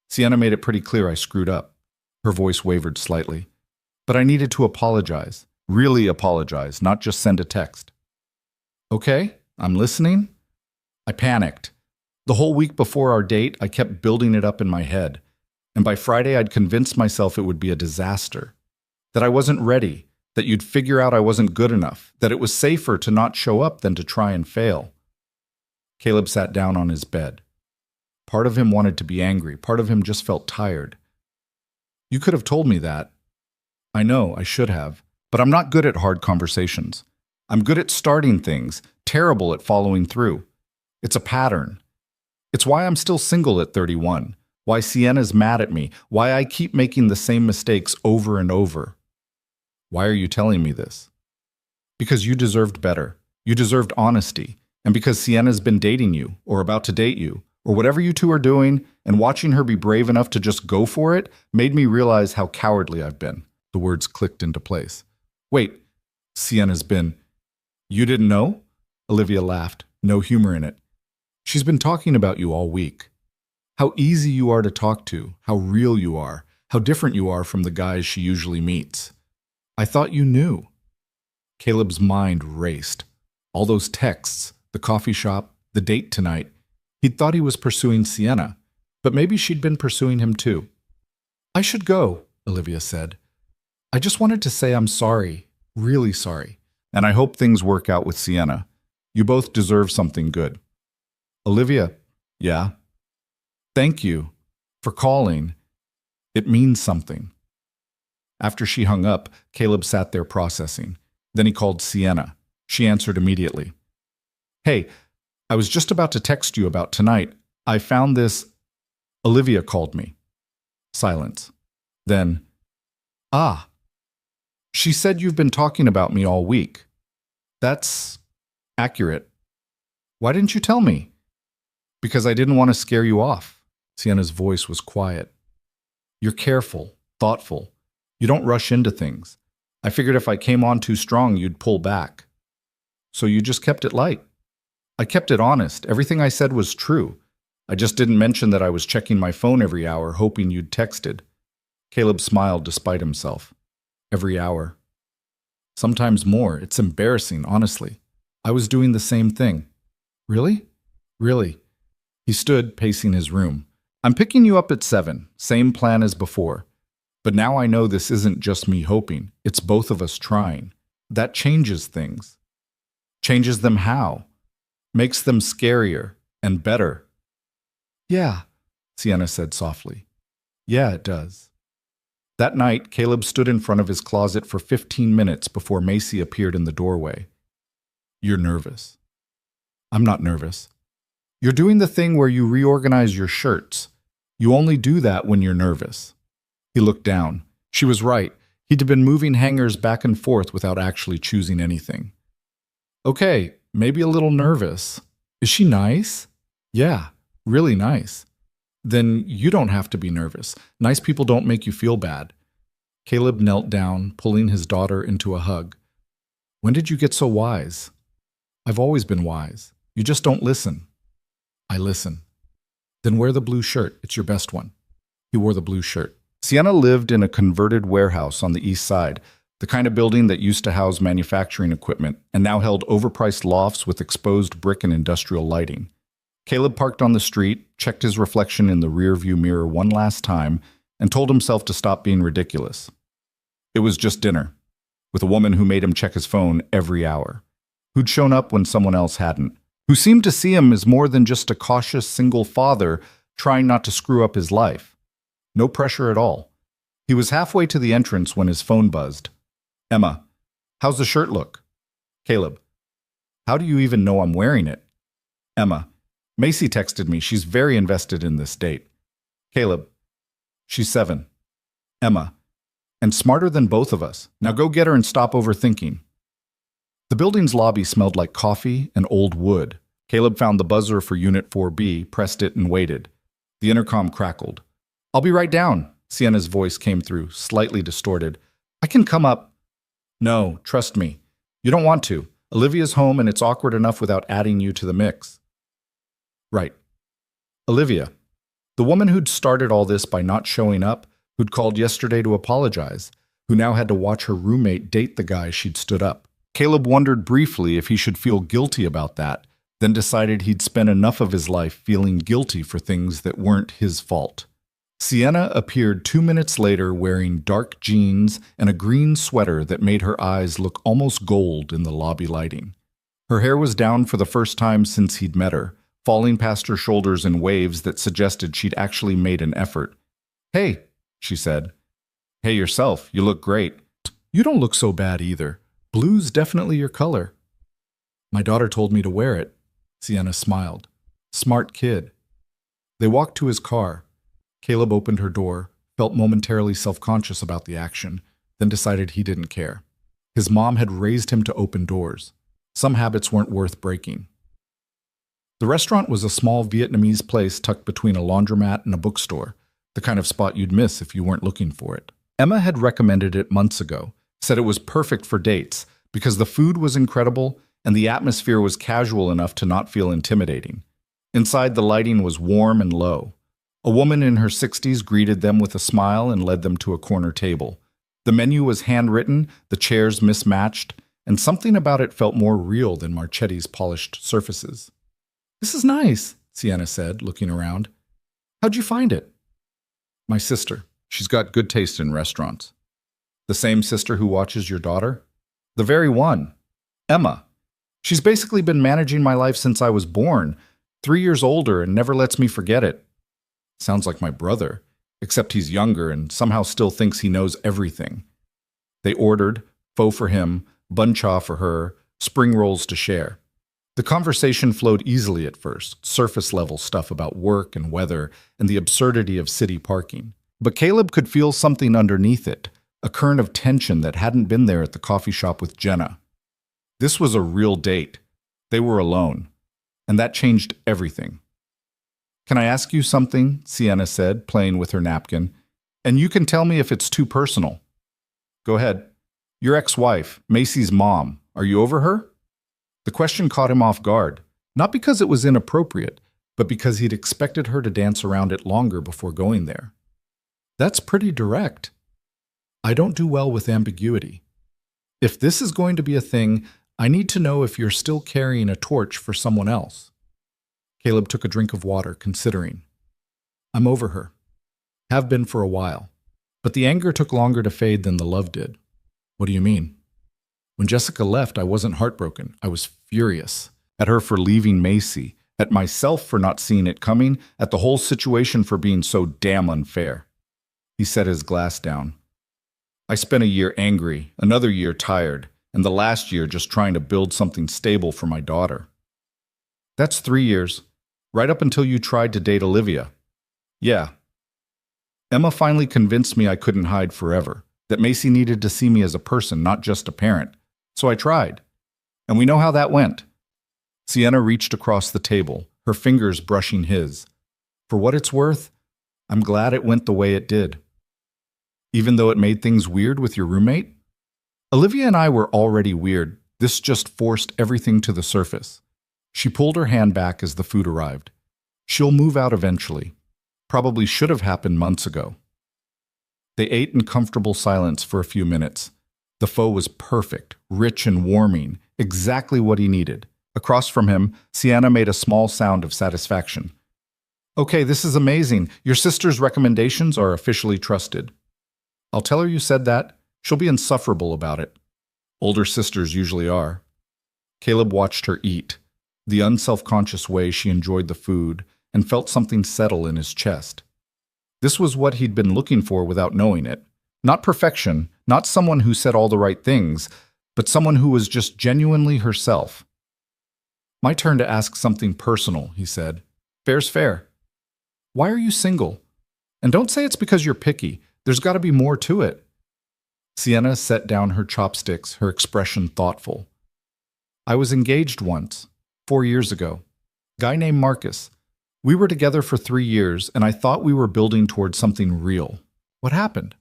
Sienna made it pretty clear I screwed up." Her voice wavered slightly. "But I needed to apologize. Really apologize, not just send a text." "Okay, I'm listening." I panicked. The whole week before our date, I kept building it up in my head. And by Friday, I'd convinced myself it would be a disaster. That I wasn't ready, that you'd figure out I wasn't good enough, that it was safer to not show up than to try and fail. Caleb sat down on his bed. Part of him wanted to be angry, part of him just felt tired. "You could have told me that." "I know, I should have. But I'm not good at hard conversations. I'm good at starting things, terrible at following through. It's a pattern. It's why I'm still single at 31, why Sienna's mad at me, why I keep making the same mistakes over and over." "Why are you telling me this?" "Because you deserved better. You deserved honesty. And because Sienna's been dating you, or about to date you, or whatever you two are doing, and watching her be brave enough to just go for it made me realize how cowardly I've been." The words clicked into place. "Wait, Sienna's been—" "You didn't know?" Olivia laughed, no humor in it. "She's been talking about you all week. How easy you are to talk to, how real you are, how different you are from the guys she usually meets. I thought you knew." Caleb's mind raced. All those texts, the coffee shop, the date tonight. He'd thought he was pursuing Sienna, but maybe she'd been pursuing him too. "I should go," Olivia said. "I just wanted to say I'm sorry, really sorry. And I hope things work out with Sienna. You both deserve something good." "Olivia." "Yeah?" "Thank you for calling. It means something." After she hung up, Caleb sat there processing. Then he called Sienna. She answered immediately. "Hey, I was just about to text you about tonight. I found this—" "Olivia called me." Silence. Then, "Ah. She said you've been talking about me all week." "That's accurate." "Why didn't you tell me?" "Because I didn't want to scare you off." Sienna's voice was quiet. "You're careful, thoughtful. You don't rush into things. I figured if I came on too strong, you'd pull back. So you just kept it light." "I kept it honest. Everything I said was true. I just didn't mention that I was checking my phone every hour, hoping you'd texted." Caleb smiled despite himself. "Every hour." "Sometimes more. It's embarrassing, honestly. I was doing the same thing." "Really?" "Really." He stood, pacing his room. "I'm picking you up at 7, same plan as before. But now I know this isn't just me hoping. It's both of us trying. That changes things." "Changes them how?" "Makes them scarier and better." "Yeah," Sienna said softly. "Yeah, it does." That night, Caleb stood in front of his closet for 15 minutes before Macy appeared in the doorway. You're nervous. I'm not nervous. You're doing the thing where you reorganize your shirts. You only do that when you're nervous. He looked down. She was right. He'd been moving hangers back and forth without actually choosing anything. Okay, maybe a little nervous. Is she nice? Yeah, really nice. Then you don't have to be nervous. Nice people don't make you feel bad. Caleb knelt down, pulling his daughter into a hug. When did you get so wise? I've always been wise. You just don't listen. I listen. Then wear the blue shirt. It's your best one. He wore the blue shirt. Sienna lived in a converted warehouse on the east side, the kind of building that used to house manufacturing equipment and now held overpriced lofts with exposed brick and industrial lighting. Caleb parked on the street, checked his reflection in the rearview mirror one last time, and told himself to stop being ridiculous. It was just dinner, with a woman who made him check his phone every hour, who'd shown up when someone else hadn't, who seemed to see him as more than just a cautious single father trying not to screw up his life. No pressure at all. He was halfway to the entrance when his phone buzzed. Emma, how's the shirt look? Caleb, how do you even know I'm wearing it? Emma, Macy texted me. She's very invested in this date. Caleb, she's 7. Emma, and smarter than both of us. Now go get her and stop overthinking. The building's lobby smelled like coffee and old wood. Caleb found the buzzer for Unit 4B, pressed it, and waited. The intercom crackled. I'll be right down, Sienna's voice came through, slightly distorted. I can come up. No, trust me. You don't want to. Olivia's home and it's awkward enough without adding you to the mix. Right. Olivia, the woman who'd started all this by not showing up, who'd called yesterday to apologize, who now had to watch her roommate date the guy she'd stood up. Caleb wondered briefly if he should feel guilty about that, then decided he'd spent enough of his life feeling guilty for things that weren't his fault. Sienna appeared 2 minutes later wearing dark jeans and a green sweater that made her eyes look almost gold in the lobby lighting. Her hair was down for the first time since he'd met her, falling past her shoulders in waves that suggested she'd actually made an effort. Hey, she said. Hey yourself, you look great. You don't look so bad either. Blue's definitely your color. My daughter told me to wear it. Sienna smiled. Smart kid. They walked to his car. Caleb opened her door, felt momentarily self-conscious about the action, then decided he didn't care. His mom had raised him to open doors. Some habits weren't worth breaking. The restaurant was a small Vietnamese place tucked between a laundromat and a bookstore, the kind of spot you'd miss if you weren't looking for it. Emma had recommended it months ago, said it was perfect for dates because the food was incredible and the atmosphere was casual enough to not feel intimidating. Inside, the lighting was warm and low. A woman in her 60s greeted them with a smile and led them to a corner table. The menu was handwritten, the chairs mismatched, and something about it felt more real than Marchetti's polished surfaces. This is nice, Sienna said, looking around. How'd you find it? My sister. She's got good taste in restaurants. The same sister who watches your daughter? The very one. Emma. She's basically been managing my life since I was born, 3 years older and never lets me forget it. Sounds like my brother, except he's younger and somehow still thinks he knows everything. They ordered, pho for him, bun cha for her, spring rolls to share. The conversation flowed easily at first, surface-level stuff about work and weather and the absurdity of city parking. But Caleb could feel something underneath it, a current of tension that hadn't been there at the coffee shop with Jenna. This was a real date. They were alone. And that changed everything. Can I ask you something? Sienna said, playing with her napkin. And you can tell me if it's too personal. Go ahead. Your ex-wife, Macy's mom, are you over her? The question caught him off guard, not because it was inappropriate, but because he'd expected her to dance around it longer before going there. That's pretty direct. I don't do well with ambiguity. If this is going to be a thing, I need to know if you're still carrying a torch for someone else. Caleb took a drink of water, considering. I'm over her. Have been for a while. But the anger took longer to fade than the love did. What do you mean? When Jessica left, I wasn't heartbroken. I was furious. At her for leaving Macy, at myself for not seeing it coming, at the whole situation for being so damn unfair. He set his glass down. I spent a year angry, another year tired, and the last year just trying to build something stable for my daughter. That's 3 years, right up until you tried to date Olivia. Yeah. Emma finally convinced me I couldn't hide forever, that Macy needed to see me as a person, not just a parent. So I tried. And we know how that went. Sienna reached across the table, her fingers brushing his. For what it's worth, I'm glad it went the way it did. Even though it made things weird with your roommate? Olivia and I were already weird. This just forced everything to the surface. She pulled her hand back as the food arrived. She'll move out eventually. Probably should have happened months ago. They ate in comfortable silence for a few minutes. The pho was perfect, rich and warming, exactly what he needed. Across from him, Sienna made a small sound of satisfaction. Okay, this is amazing. Your sister's recommendations are officially trusted. I'll tell her you said that. She'll be insufferable about it. Older sisters usually are. Caleb watched her eat, the unselfconscious way she enjoyed the food, and felt something settle in his chest. This was what he'd been looking for without knowing it. Not perfection, not someone who said all the right things, but someone who was just genuinely herself. My turn to ask something personal, he said. Fair's fair. Why are you single? And don't say it's because you're picky. There's got to be more to it. Sienna set down her chopsticks, her expression thoughtful. I was engaged once, 4 years ago. Guy named Marcus. We were together for 3 years, and I thought we were building towards something real. What happened?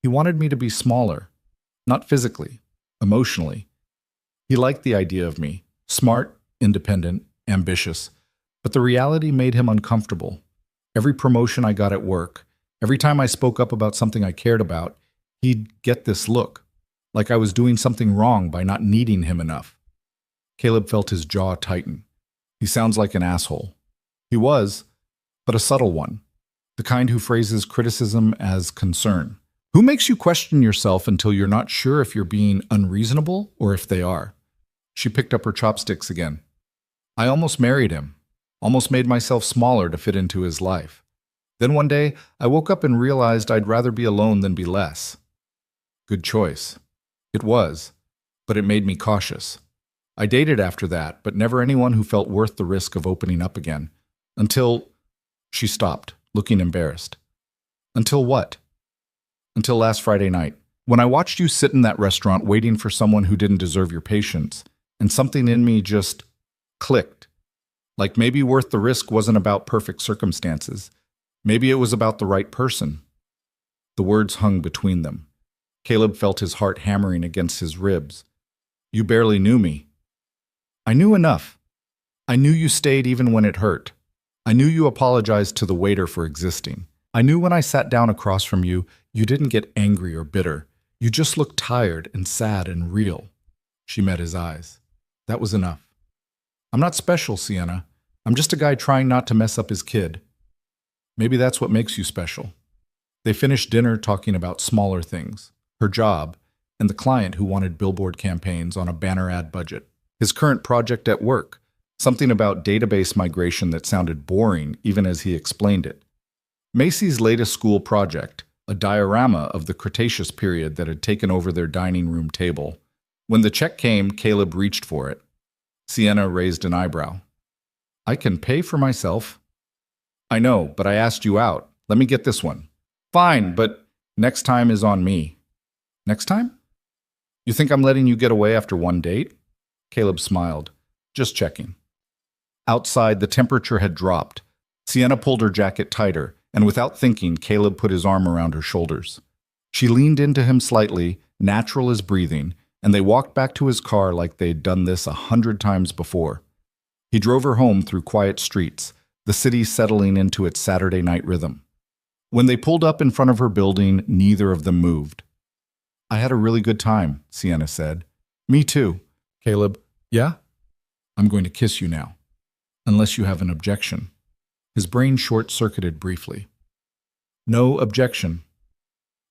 He wanted me to be smaller. Not physically, emotionally. He liked the idea of me. Smart, independent, ambitious. But the reality made him uncomfortable. Every promotion I got at work, every time I spoke up about something I cared about, he'd get this look, like I was doing something wrong by not needing him enough. Caleb felt his jaw tighten. He sounds like an asshole. He was, but a subtle one, the kind who phrases criticism as concern. Who makes you question yourself until you're not sure if you're being unreasonable or if they are? She picked up her chopsticks again. I almost married him, almost made myself smaller to fit into his life. Then one day, I woke up and realized I'd rather be alone than be less. Good choice. It was, but it made me cautious. I dated after that, but never anyone who felt worth the risk of opening up again. Until... She stopped, looking embarrassed. Until what? Until last Friday night, when I watched you sit in that restaurant waiting for someone who didn't deserve your patience, and something in me just clicked. Like maybe worth the risk wasn't about perfect circumstances. Maybe it was about the right person. The words hung between them. Caleb felt his heart hammering against his ribs. You barely knew me. I knew enough. I knew you stayed even when it hurt. I knew you apologized to the waiter for existing. I knew when I sat down across from you, you didn't get angry or bitter. You just looked tired and sad and real. She met his eyes. That was enough. I'm not special, Sienna. I'm just a guy trying not to mess up his kid. Maybe that's what makes you special. They finished dinner talking about smaller things, her job, and the client who wanted billboard campaigns on a banner ad budget. His current project at work, something about database migration that sounded boring even as he explained it. Macy's latest school project, a diorama of the Cretaceous period that had taken over their dining room table. When the check came, Caleb reached for it. Sienna raised an eyebrow. I can pay for myself. I know, but I asked you out. Let me get this one. Fine, but next time is on me. Next time? You think I'm letting you get away after one date? Caleb smiled. Just checking. Outside, the temperature had dropped. Sienna pulled her jacket tighter, and without thinking, Caleb put his arm around her shoulders. She leaned into him slightly, natural as breathing, and they walked back to his car like they'd done this 100 times before. He drove her home through quiet streets, the city settling into its Saturday night rhythm. When they pulled up in front of her building, neither of them moved. I had a really good time, Sienna said. Me too. Caleb, yeah? I'm going to kiss you now. Unless you have an objection. His brain short-circuited briefly. No objection.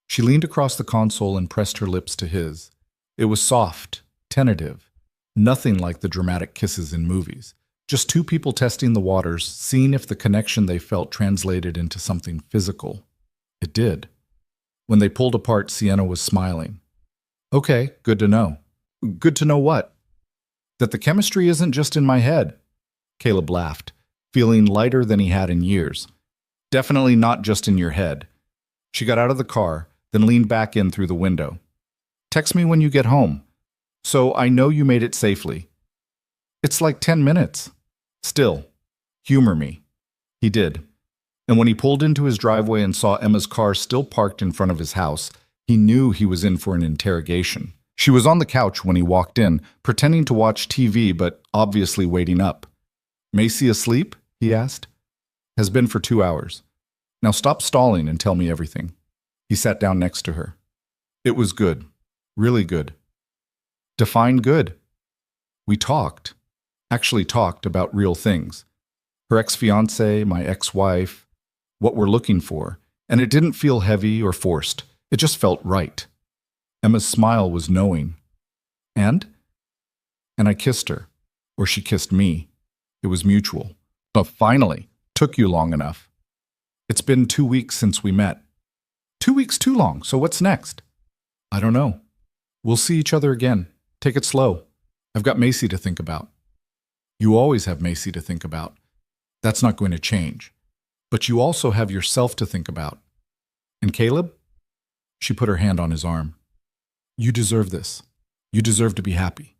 She leaned across the console and pressed her lips to his. It was soft, tentative, nothing like the dramatic kisses in movies. Just two people testing the waters, seeing if the connection they felt translated into something physical. It did. When they pulled apart, Sienna was smiling. Okay, good to know. Good to know what? That the chemistry isn't just in my head. Caleb laughed, feeling lighter than he had in years. Definitely not just in your head. She got out of the car, then leaned back in through the window. Text me when you get home, so I know you made it safely. It's like 10 minutes. Still, humor me. He did. And when he pulled into his driveway and saw Emma's car still parked in front of his house, he knew he was in for an interrogation. She was on the couch when he walked in, pretending to watch TV but obviously waiting up. Macy asleep? He asked. Has been for 2 hours. Now stop stalling and tell me everything. He sat down next to her. It was good. Really good. Define good. We talked. Actually talked about real things. Her ex-fiancé, my ex-wife, what we're looking for, and it didn't feel heavy or forced. It just felt right. Emma's smile was knowing. And I kissed her, or she kissed me. It was mutual. But finally, took you long enough. It's been 2 weeks since we met. 2 weeks too long, so what's next? I don't know. We'll see each other again. Take it slow. I've got Macy to think about. You always have Macy to think about. That's not going to change. But you also have yourself to think about. And Caleb? She put her hand on his arm. You deserve this. You deserve to be happy.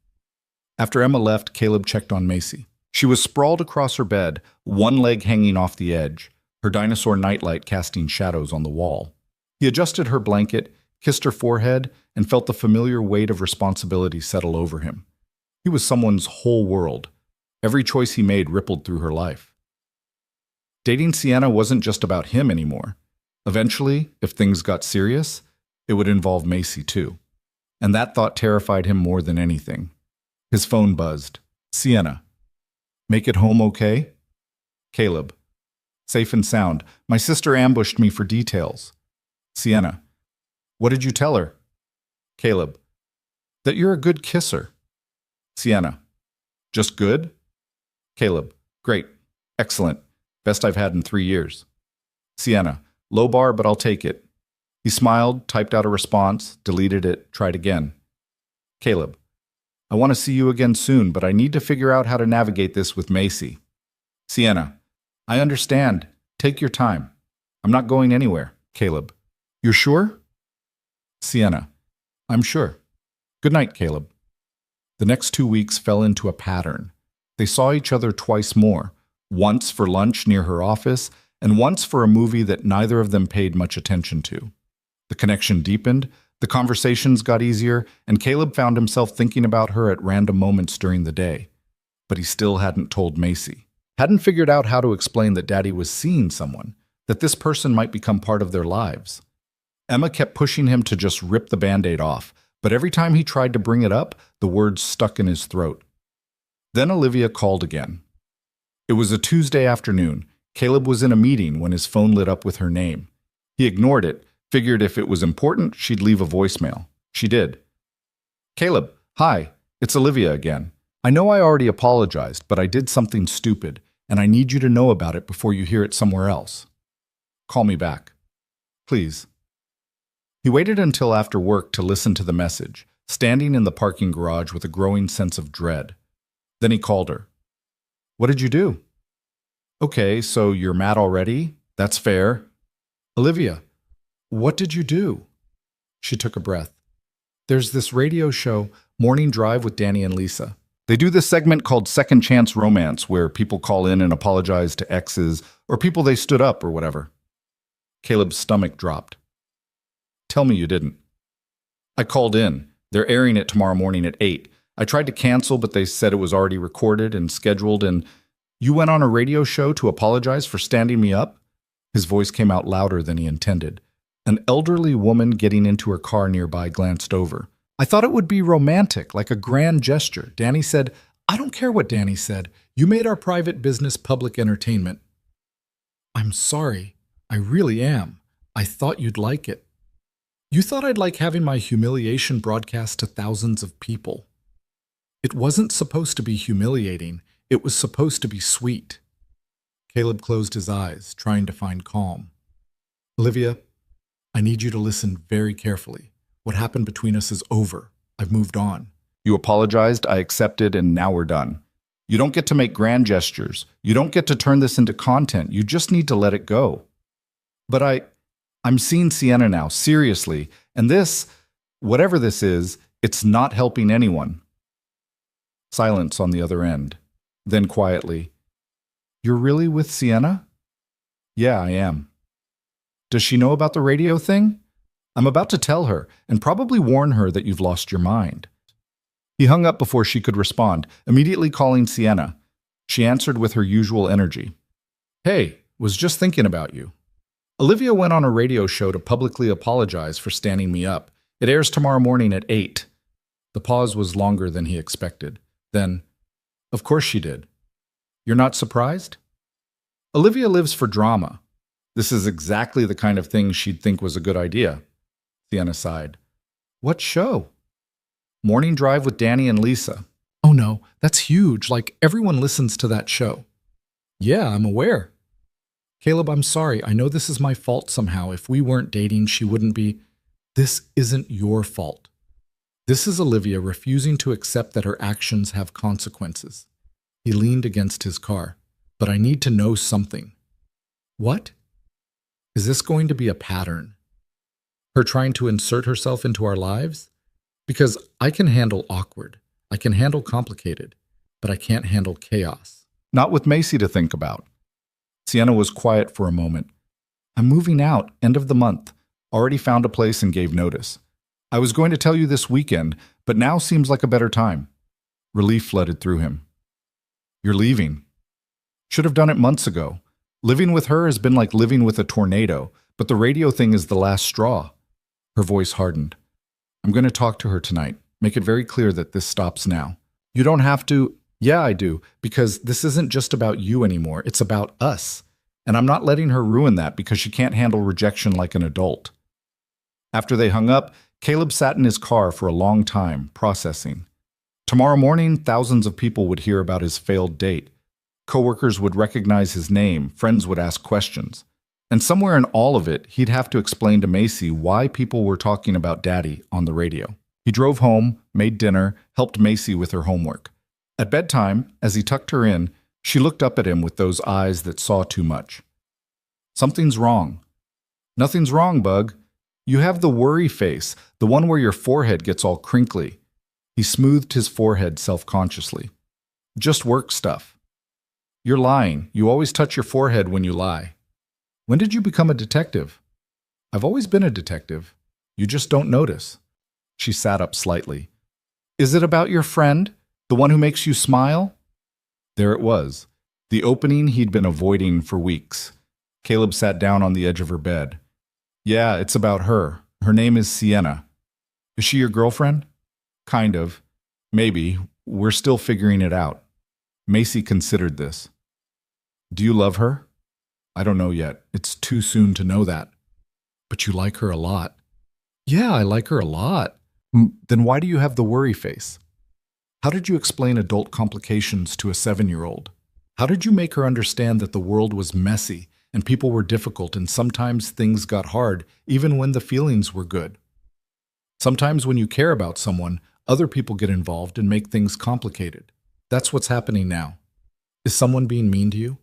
After Emma left, Caleb checked on Macy. She was sprawled across her bed, one leg hanging off the edge, her dinosaur nightlight casting shadows on the wall. He adjusted her blanket, kissed her forehead, and felt the familiar weight of responsibility settle over him. He was someone's whole world. Every choice he made rippled through her life. Dating Sienna wasn't just about him anymore. Eventually, if things got serious, it would involve Macy too. And that thought terrified him more than anything. His phone buzzed. Sienna. Make it home okay? Caleb. Safe and sound. My sister ambushed me for details. Sienna. What did you tell her? Caleb. That you're a good kisser. Sienna. Just good? Caleb. Great. Excellent. Best I've had in 3 years. Sienna. Low bar, but I'll take it. He smiled, typed out a response, deleted it, tried again. Caleb. I want to see you again soon, but I need to figure out how to navigate this with Macy. Sienna. I understand. Take your time. I'm not going anywhere. Caleb. You're sure? Sienna. I'm sure. Good night, Caleb. The next 2 weeks fell into a pattern. They saw each other twice more, once for lunch near her office, and once for a movie that neither of them paid much attention to. The connection deepened, the conversations got easier, and Caleb found himself thinking about her at random moments during the day. But he still hadn't told Macy. Hadn't figured out how to explain that Daddy was seeing someone, that this person might become part of their lives. Emma kept pushing him to just rip the Band-Aid off, but every time he tried to bring it up, the words stuck in his throat. Then Olivia called again. It was a Tuesday afternoon. Caleb was in a meeting when his phone lit up with her name. He ignored it, figured if it was important, she'd leave a voicemail. She did. Caleb, hi, it's Olivia again. I know I already apologized, but I did something stupid, and I need you to know about it before you hear it somewhere else. Call me back. Please. He waited until after work to listen to the message, standing in the parking garage with a growing sense of dread. Then he called her. What did you do? Okay, so you're mad already? That's fair. Olivia, what did you do? She took a breath. There's this radio show, Morning Drive with Danny and Lisa. They do this segment called Second Chance Romance, where people call in and apologize to exes or people they stood up or whatever. Caleb's stomach dropped. Tell me you didn't. I called in. They're airing it tomorrow morning at 8. I tried to cancel, but they said it was already recorded and scheduled, and you went on a radio show to apologize for standing me up? His voice came out louder than he intended. An elderly woman getting into her car nearby glanced over. I thought it would be romantic, like a grand gesture. Danny said, I don't care what Danny said. You made our private business public entertainment. I'm sorry. I really am. I thought you'd like it. You thought I'd like having my humiliation broadcast to thousands of people. It wasn't supposed to be humiliating. It was supposed to be sweet. Caleb closed his eyes, trying to find calm. Olivia, I need you to listen very carefully. What happened between us is over. I've moved on. You apologized, I accepted, and now we're done. You don't get to make grand gestures. You don't get to turn this into content. You just need to let it go. But I'm seeing Sienna now, seriously, and this, whatever this is, it's not helping anyone. Silence on the other end. Then quietly, You're really with Sienna? Yeah, I am. Does she know about the radio thing? I'm about to tell her, and probably warn her that you've lost your mind. He hung up before she could respond, immediately calling Sienna. She answered with her usual energy. Hey, was just thinking about you. Olivia went on a radio show to publicly apologize for standing me up. It airs tomorrow morning at 8. The pause was longer than he expected. Then, of course she did. You're not surprised? Olivia lives for drama. This is exactly the kind of thing she'd think was a good idea. Sienna sighed. What show? Morning Drive with Danny and Lisa. Oh no, that's huge. Like, everyone listens to that show. Yeah, I'm aware. Caleb, I'm sorry. I know this is my fault somehow. If we weren't dating, she wouldn't be. This isn't your fault. This is Olivia refusing to accept that her actions have consequences. He leaned against his car. But I need to know something. What? Is this going to be a pattern? Her trying to insert herself into our lives? Because I can handle awkward. I can handle complicated. But I can't handle chaos. Not with Macy to think about. Sienna was quiet for a moment. I'm moving out, end of the month. Already found a place and gave notice. I was going to tell you this weekend, but now seems like a better time. Relief flooded through him. You're leaving. Should have done it months ago. Living with her has been like living with a tornado, but the radio thing is the last straw. Her voice hardened. I'm going to talk to her tonight. Make it very clear that this stops now. You don't have to. Yeah, I do, because this isn't just about you anymore. It's about us. And I'm not letting her ruin that because she can't handle rejection like an adult. After they hung up, Caleb sat in his car for a long time, processing. Tomorrow morning, thousands of people would hear about his failed date. Coworkers would recognize his name, friends would ask questions. And somewhere in all of it, he'd have to explain to Macy why people were talking about Daddy on the radio. He drove home, made dinner, helped Macy with her homework. At bedtime, as he tucked her in, she looked up at him with those eyes that saw too much. Something's wrong. Nothing's wrong, Bug. You have the worry face, the one where your forehead gets all crinkly. He smoothed his forehead self-consciously. Just work stuff. You're lying. You always touch your forehead when you lie. When did you become a detective? I've always been a detective. You just don't notice. She sat up slightly. Is it about your friend? The one who makes you smile? There it was. The opening he'd been avoiding for weeks. Caleb sat down on the edge of her bed. Yeah, it's about her. Her name is Sienna. Is she your girlfriend? Kind of. Maybe. We're still figuring it out. Macy considered this. Do you love her? I don't know yet. It's too soon to know that. But you like her a lot. Yeah, I like her a lot. Then why do you have the worry face? How did you explain adult complications to a 7-year-old? How did you make her understand that the world was messy and people were difficult and sometimes things got hard even when the feelings were good? Sometimes when you care about someone, other people get involved and make things complicated. That's what's happening now. Is someone being mean to you?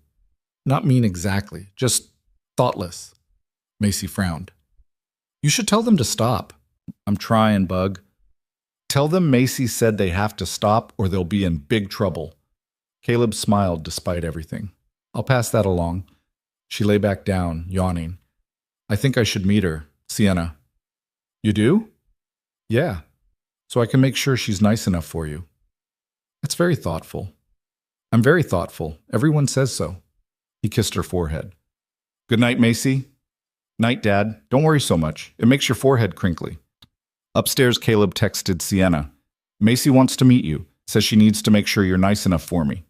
Not mean exactly, just thoughtless. Macy frowned. You should tell them to stop. I'm trying, Bug. Tell them Macy said they have to stop or they'll be in big trouble. Caleb smiled despite everything. I'll pass that along. She lay back down, yawning. I think I should meet her, Sienna. You do? Yeah. So I can make sure she's nice enough for you. That's very thoughtful. I'm very thoughtful. Everyone says so. He kissed her forehead. Good night, Macy. Night, Dad. Don't worry so much. It makes your forehead crinkly. Upstairs, Caleb texted Sienna. Macy wants to meet you. Says she needs to make sure you're nice enough for me.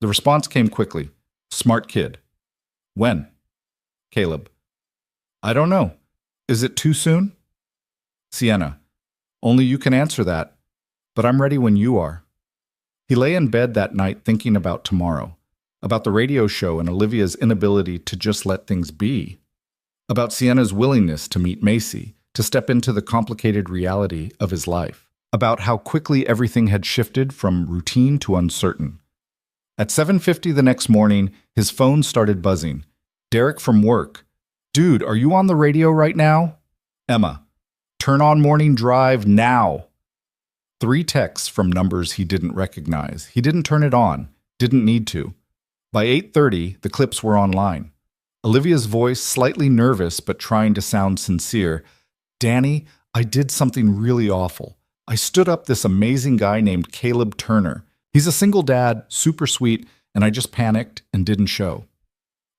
The response came quickly. Smart kid. When? Caleb. I don't know. Is it too soon? Sienna. Only you can answer that. But I'm ready when you are. He lay in bed that night thinking about tomorrow. About the radio show and Olivia's inability to just let things be. About Sienna's willingness to meet Macy, to step into the complicated reality of his life. about how quickly everything had shifted from routine to uncertain. At 7:50 the next morning, his phone started buzzing. Derek from work. Dude, are you on the radio right now? Emma. Turn on Morning Drive now. 3 texts from numbers he didn't recognize. He didn't turn it on, didn't need to. By 8:30, the clips were online. Olivia's voice, slightly nervous but trying to sound sincere. Danny, I did something really awful. I stood up this amazing guy named Caleb Turner. He's a single dad, super sweet, and I just panicked and didn't show.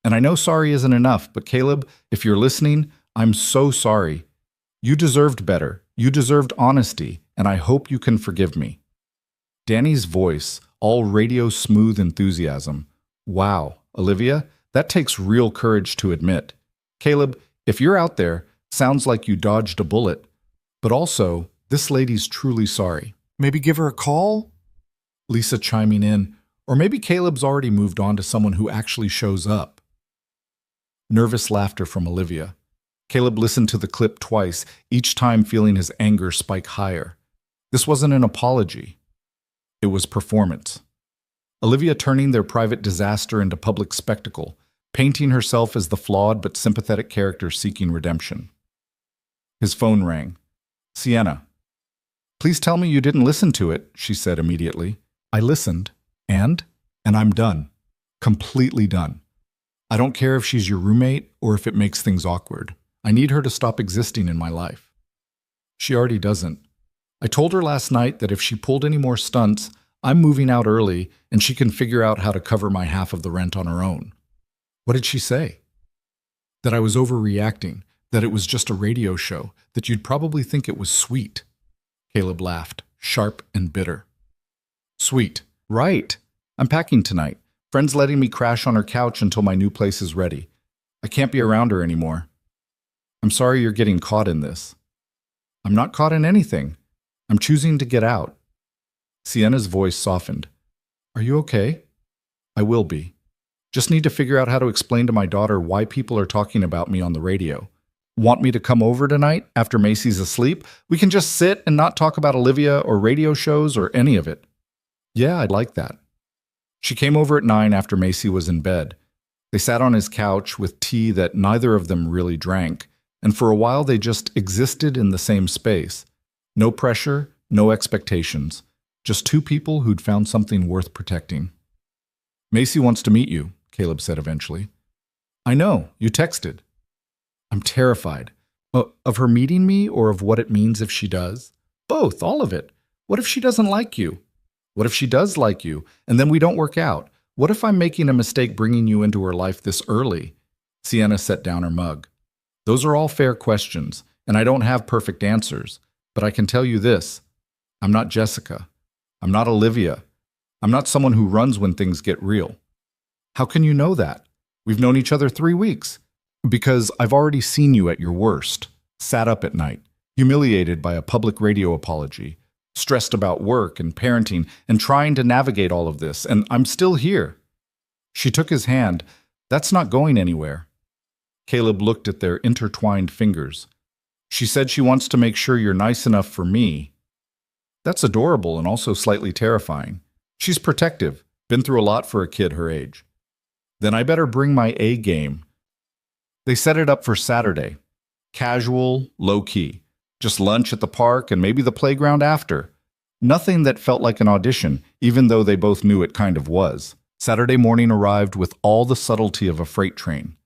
And I know sorry isn't enough, but Caleb, if you're listening, I'm so sorry. You deserved better. You deserved honesty, and I hope you can forgive me. Danny's voice, all radio smooth enthusiasm. Wow, Olivia, that takes real courage to admit. Caleb, if you're out there, sounds like you dodged a bullet. But also, this lady's truly sorry. Maybe give her a call? Lisa chiming in. Or maybe Caleb's already moved on to someone who actually shows up. Nervous laughter from Olivia. Caleb listened to the clip twice, each time feeling his anger spike higher. This wasn't an apology. It was performance. Olivia turning their private disaster into public spectacle, painting herself as the flawed but sympathetic character seeking redemption. His phone rang. Sienna. Please tell me you didn't listen to it, she said immediately. I listened. And I'm done. Completely done. I don't care if she's your roommate or if it makes things awkward. I need her to stop existing in my life. She already doesn't. I told her last night that if she pulled any more stunts, I'm moving out early and she can figure out how to cover my half of the rent on her own. What did she say? That I was overreacting, that it was just a radio show, that you'd probably think it was sweet. Caleb laughed, sharp and bitter. Sweet. Right. I'm packing tonight. Friend's letting me crash on her couch until my new place is ready. I can't be around her anymore. I'm sorry you're getting caught in this. I'm not caught in anything. I'm choosing to get out. Sienna's voice softened. Are you okay? I will be. Just need to figure out how to explain to my daughter why people are talking about me on the radio. Want me to come over tonight after Macy's asleep? We can just sit and not talk about Olivia or radio shows or any of it. Yeah, I'd like that. She came over at 9 after Macy was in bed. They sat on his couch with tea that neither of them really drank, and for a while they just existed in the same space. No pressure, no expectations. Just 2 people who'd found something worth protecting. Macy wants to meet you, Caleb said eventually. I know, you texted. I'm terrified. Of her meeting me or of what it means if she does? Both, all of it. What if she doesn't like you? What if she does like you, and then we don't work out? What if I'm making a mistake bringing you into her life this early? Sienna set down her mug. Those are all fair questions, and I don't have perfect answers. But I can tell you this. I'm not Jessica. I'm not Olivia. I'm not someone who runs when things get real. How can you know that? We've known each other 3 weeks. Because I've already seen you at your worst. Sat up at night, humiliated by a public radio apology, stressed about work and parenting and trying to navigate all of this, and I'm still here. She took his hand. That's not going anywhere. Caleb looked at their intertwined fingers. She said she wants to make sure you're nice enough for me. That's adorable and also slightly terrifying. She's protective, been through a lot for a kid her age. Then I better bring my A game. They set it up for Saturday. Casual, low-key. Just lunch at the park and maybe the playground after. Nothing that felt like an audition, even though they both knew it kind of was. Saturday morning arrived with all the subtlety of a freight train.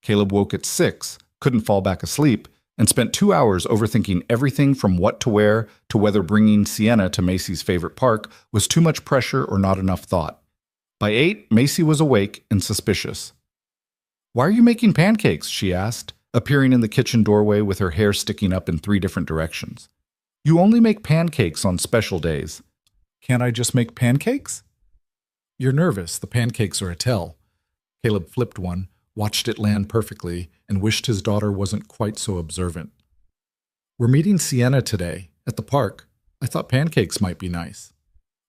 Caleb woke at 6, couldn't fall back asleep, and spent 2 hours overthinking everything from what to wear to whether bringing Sienna to Macy's favorite park was too much pressure or not enough thought. By 8, Macy was awake and suspicious. Why are you making pancakes? She asked, appearing in the kitchen doorway with her hair sticking up in 3 different directions. You only make pancakes on special days. Can't I just make pancakes? You're nervous. The pancakes are a tell. Caleb flipped one, watched it land perfectly, and wished his daughter wasn't quite so observant. We're meeting Sienna today, at the park. I thought pancakes might be nice.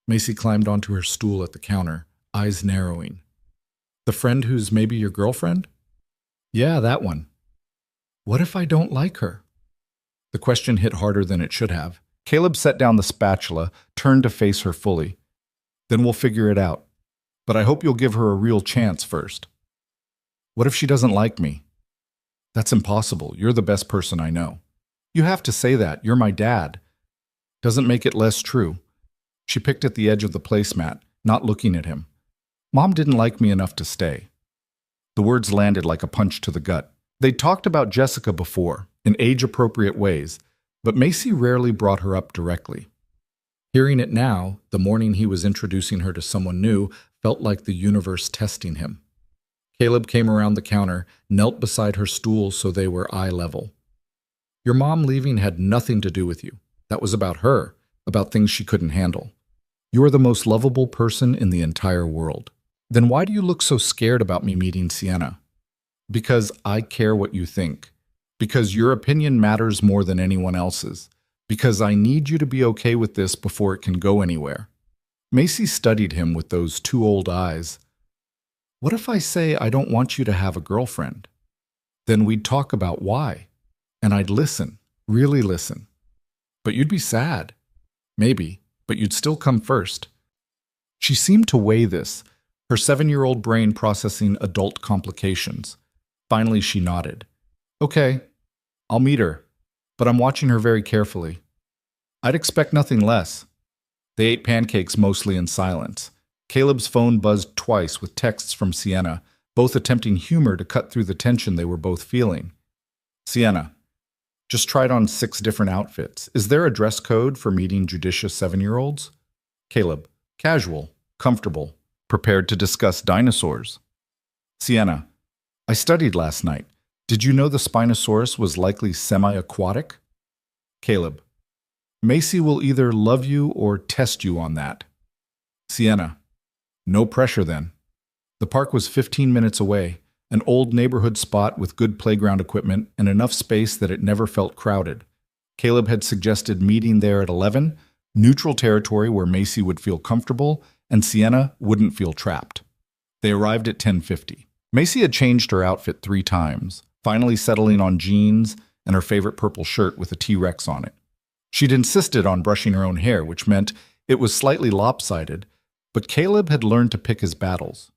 Macy climbed onto her stool at the counter, eyes narrowing. The friend who's maybe your girlfriend? Yeah, that one. What if I don't like her? The question hit harder than it should have. Caleb set down the spatula, turned to face her fully. Then we'll figure it out. But I hope you'll give her a real chance first. What if she doesn't like me? That's impossible. You're the best person I know. You have to say that. You're my dad. Doesn't make it less true. She picked at the edge of the placemat, not looking at him. Mom didn't like me enough to stay. The words landed like a punch to the gut. They'd talked about Jessica before, in age-appropriate ways, but Macy rarely brought her up directly. Hearing it now, the morning he was introducing her to someone new, felt like the universe testing him. Caleb came around the counter, knelt beside her stool so they were eye level. Your mom leaving had nothing to do with you. That was about her, about things she couldn't handle. You are the most lovable person in the entire world. Then why do you look so scared about me meeting Sienna? Because I care what you think. Because your opinion matters more than anyone else's. Because I need you to be okay with this before it can go anywhere. Macy studied him with those two old eyes. What if I say I don't want you to have a girlfriend? Then we'd talk about why. And I'd listen, really listen. But you'd be sad. Maybe, but you'd still come first. She seemed to weigh this, her 7-year-old brain processing adult complications. Finally, she nodded. Okay, I'll meet her, but I'm watching her very carefully. I'd expect nothing less. They ate pancakes mostly in silence. Caleb's phone buzzed twice with texts from Sienna, both attempting humor to cut through the tension they were both feeling. Sienna, just tried on 6 different outfits. Is there a dress code for meeting judicious 7-year-olds? Caleb, casual, comfortable, prepared to discuss dinosaurs. Sienna, I studied last night. Did you know the Spinosaurus was likely semi-aquatic? Caleb, Macy will either love you or test you on that. Sienna, no pressure then. The park was 15 minutes away, an old neighborhood spot with good playground equipment and enough space that it never felt crowded. Caleb had suggested meeting there at 11, neutral territory where Macy would feel comfortable and Sienna wouldn't feel trapped. They arrived at 10:50. Macy had changed her outfit 3 times, finally settling on jeans and her favorite purple shirt with a T-Rex on it. She'd insisted on brushing her own hair, which meant it was slightly lopsided, but Caleb had learned to pick his battles.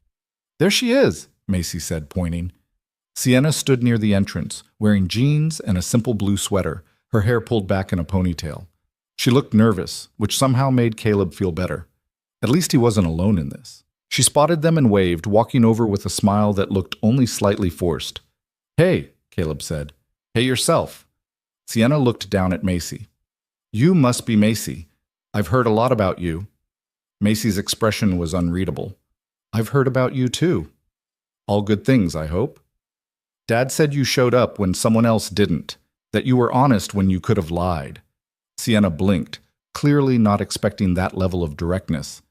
There she is, Macy said, pointing. Sienna stood near the entrance, wearing jeans and a simple blue sweater, her hair pulled back in a ponytail. She looked nervous, which somehow made Caleb feel better. At least he wasn't alone in this. She spotted them and waved, walking over with a smile that looked only slightly forced. Hey, Caleb said. Hey yourself. Sienna looked down at Macy. You must be Macy. I've heard a lot about you. Macy's expression was unreadable. I've heard about you too. All good things, I hope. Dad said you showed up when someone else didn't, that you were honest when you could have lied. Sienna blinked, clearly not expecting that level of directness.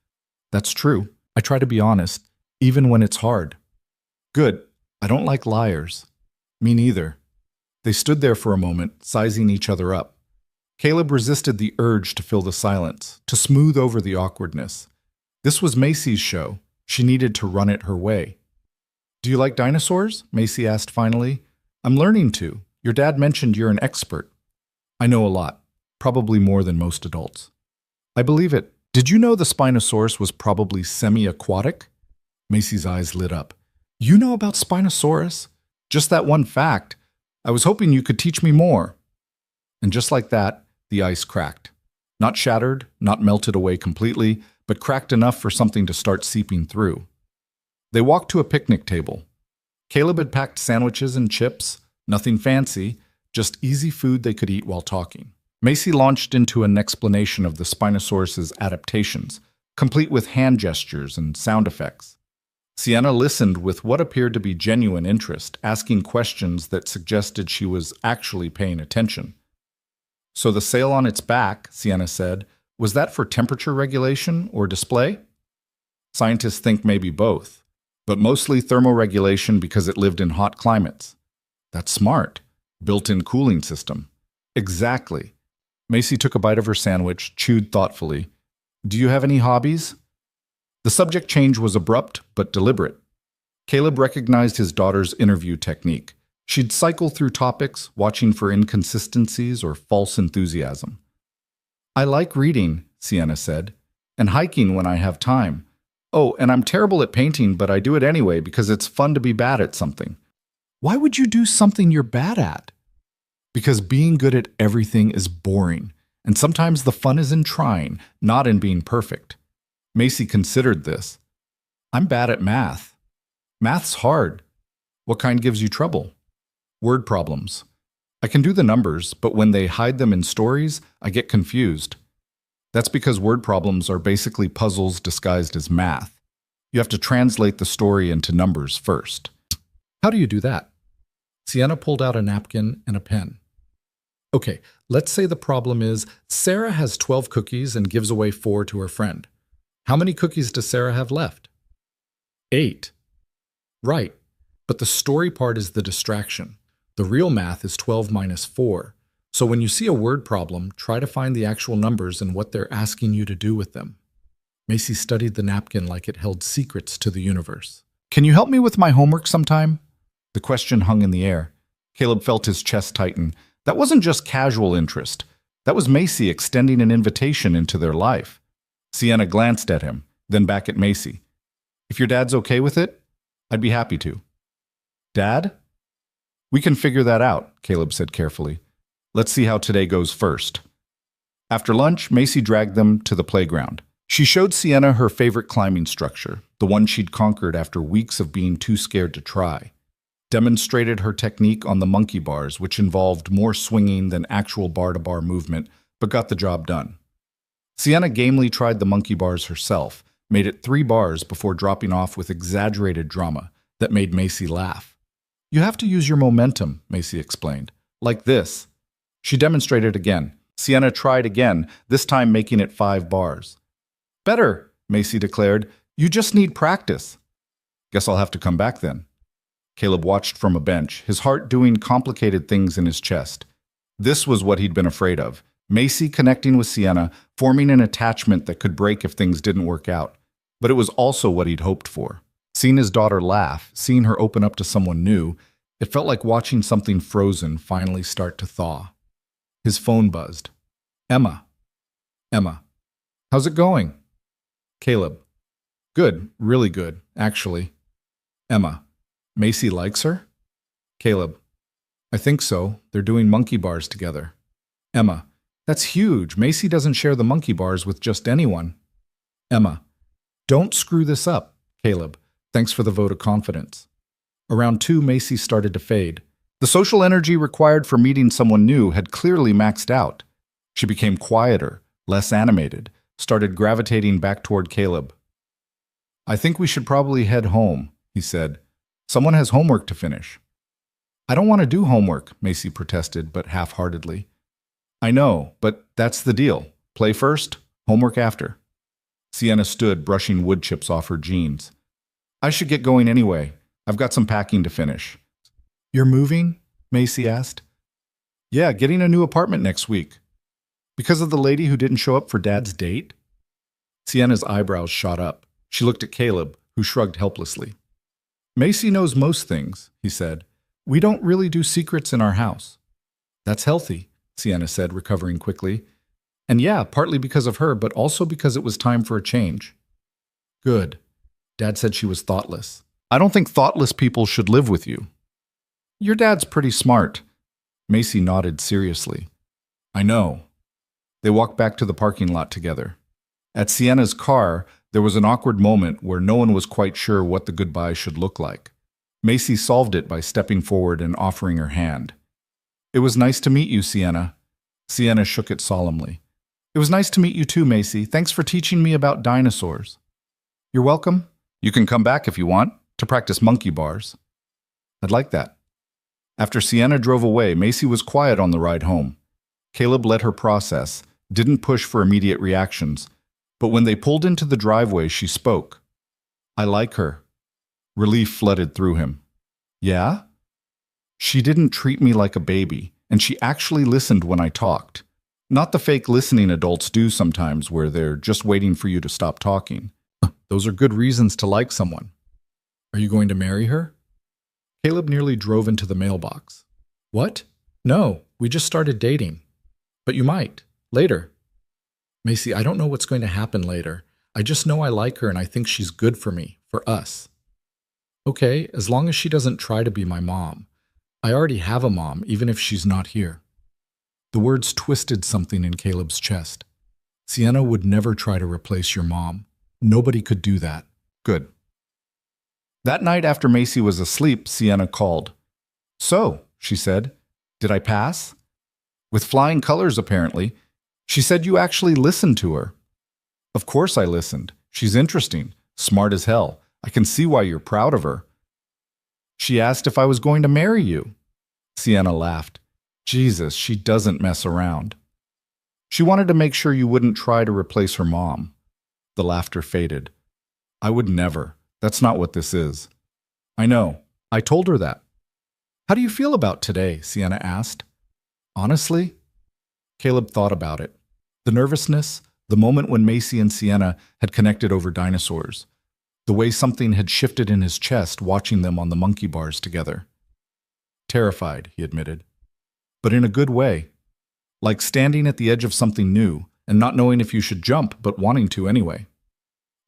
That's true. I try to be honest, even when it's hard. Good. I don't like liars. Me neither. They stood there for a moment, sizing each other up. Caleb resisted the urge to fill the silence, to smooth over the awkwardness. This was Macy's show. She needed to run it her way. Do you like dinosaurs? Macy asked finally. I'm learning to. Your dad mentioned you're an expert. I know a lot, probably more than most adults. I believe it. Did you know the Spinosaurus was probably semi-aquatic? Macy's eyes lit up. You know about Spinosaurus? Just that one fact. I was hoping you could teach me more. And just like that, the ice cracked. Not shattered, not melted away completely, but cracked enough for something to start seeping through. They walked to a picnic table. Caleb had packed sandwiches and chips, nothing fancy, just easy food they could eat while talking. Macy launched into an explanation of the Spinosaurus's adaptations, complete with hand gestures and sound effects. Sienna listened with what appeared to be genuine interest, asking questions that suggested she was actually paying attention. So the sail on its back, Sienna said, was that for temperature regulation or display? Scientists think maybe both, but mostly thermoregulation because it lived in hot climates. That's smart. Built-in cooling system. Exactly. Macy took a bite of her sandwich, chewed thoughtfully. Do you have any hobbies? The subject change was abrupt but deliberate. Caleb recognized his daughter's interview technique. She'd cycle through topics, watching for inconsistencies or false enthusiasm. I like reading, Sienna said, and hiking when I have time. Oh, and I'm terrible at painting, but I do it anyway because it's fun to be bad at something. Why would you do something you're bad at? Because being good at everything is boring, and sometimes the fun is in trying, not in being perfect. Macy considered this. I'm bad at math. Math's hard. What kind gives you trouble? Word problems. I can do the numbers, but when they hide them in stories, I get confused. That's because word problems are basically puzzles disguised as math. You have to translate the story into numbers first. How do you do that? Sienna pulled out a napkin and a pen. Okay, let's say the problem is Sarah has 12 cookies and gives away 4 to her friend. How many cookies does Sarah have left? 8. Right, but the story part is the distraction. The real math is 12 minus 4. So when you see a word problem, try to find the actual numbers and what they're asking you to do with them. Macy studied the napkin like it held secrets to the universe. Can you help me with my homework sometime? The question hung in the air. Caleb felt his chest tighten. That wasn't just casual interest. That was Macy extending an invitation into their life. Sienna glanced at him, then back at Macy. If your dad's okay with it, I'd be happy to. Dad? We can figure that out, Caleb said carefully. Let's see how today goes first. After lunch, Macy dragged them to the playground. She showed Sienna her favorite climbing structure, the one she'd conquered after weeks of being too scared to try. Demonstrated her technique on the monkey bars, which involved more swinging than actual bar-to-bar movement, but got the job done. Sienna gamely tried the monkey bars herself, made it 3 bars before dropping off with exaggerated drama that made Macy laugh. You have to use your momentum, Macy explained. Like this. She demonstrated again. Sienna tried again, this time making it 5 bars. Better, Macy declared. You just need practice. Guess I'll have to come back then. Caleb watched from a bench, his heart doing complicated things in his chest. This was what he'd been afraid of. Macy connecting with Sienna, forming an attachment that could break if things didn't work out. But it was also what he'd hoped for. Seeing his daughter laugh, seeing her open up to someone new, it felt like watching something frozen finally start to thaw. His phone buzzed. Emma. Emma. How's it going? Caleb. Good, really good, actually. Emma. Macy likes her? Caleb. I think so. They're doing monkey bars together. Emma. That's huge. Macy doesn't share the monkey bars with just anyone. Emma. Don't screw this up, Caleb. Thanks for the vote of confidence. Around 2, Macy started to fade. The social energy required for meeting someone new had clearly maxed out. She became quieter, less animated, started gravitating back toward Caleb. I think we should probably head home, he said. Someone has homework to finish. I don't want to do homework, Macy protested, but half-heartedly. I know, but that's the deal. Play first, homework after. Sienna stood, brushing wood chips off her jeans. I should get going anyway. I've got some packing to finish. You're moving? Macy asked. Yeah, getting a new apartment next week. Because of the lady who didn't show up for Dad's date? Sienna's eyebrows shot up. She looked at Caleb, who shrugged helplessly. Macy knows most things, he said. We don't really do secrets in our house. That's healthy, Sienna said, recovering quickly. And yeah, partly because of her, but also because it was time for a change. Good. Dad said she was thoughtless. I don't think thoughtless people should live with you. Your dad's pretty smart. Macy nodded seriously. I know. They walked back to the parking lot together. At Sienna's car, there was an awkward moment where no one was quite sure what the goodbye should look like. Macy solved it by stepping forward and offering her hand. It was nice to meet you, Sienna. Sienna shook it solemnly. It was nice to meet you too, Macy. Thanks for teaching me about dinosaurs. You're welcome. You can come back if you want, to practice monkey bars. I'd like that. After Sienna drove away, Macy was quiet on the ride home. Caleb let her process, didn't push for immediate reactions, but when they pulled into the driveway, she spoke. I like her. Relief flooded through him. Yeah? She didn't treat me like a baby, and she actually listened when I talked. Not the fake listening adults do sometimes, where they're just waiting for you to stop talking. Those are good reasons to like someone. Are you going to marry her? Caleb nearly drove into the mailbox. What? No, we just started dating. But you might. Later. Macy, I don't know what's going to happen later. I just know I like her and I think she's good for me, for us. Okay, as long as she doesn't try to be my mom. I already have a mom, even if she's not here. The words twisted something in Caleb's chest. Sienna would never try to replace your mom. Nobody could do that. Good. That night after Macy was asleep, Sienna called. So, she said, did I pass? With flying colors, apparently. She said you actually listened to her. Of course I listened. She's interesting, smart as hell. I can see why you're proud of her. She asked if I was going to marry you. Sienna laughed. Jesus, she doesn't mess around. She wanted to make sure you wouldn't try to replace her mom. The laughter faded. I would never. That's not what this is. I know. I told her that. How do you feel about today? Sienna asked. Honestly? Caleb thought about it. The nervousness, the moment when Macy and Sienna had connected over dinosaurs, the way something had shifted in his chest watching them on the monkey bars together. Terrified, he admitted. But in a good way. Like standing at the edge of something new and not knowing if you should jump, but wanting to anyway.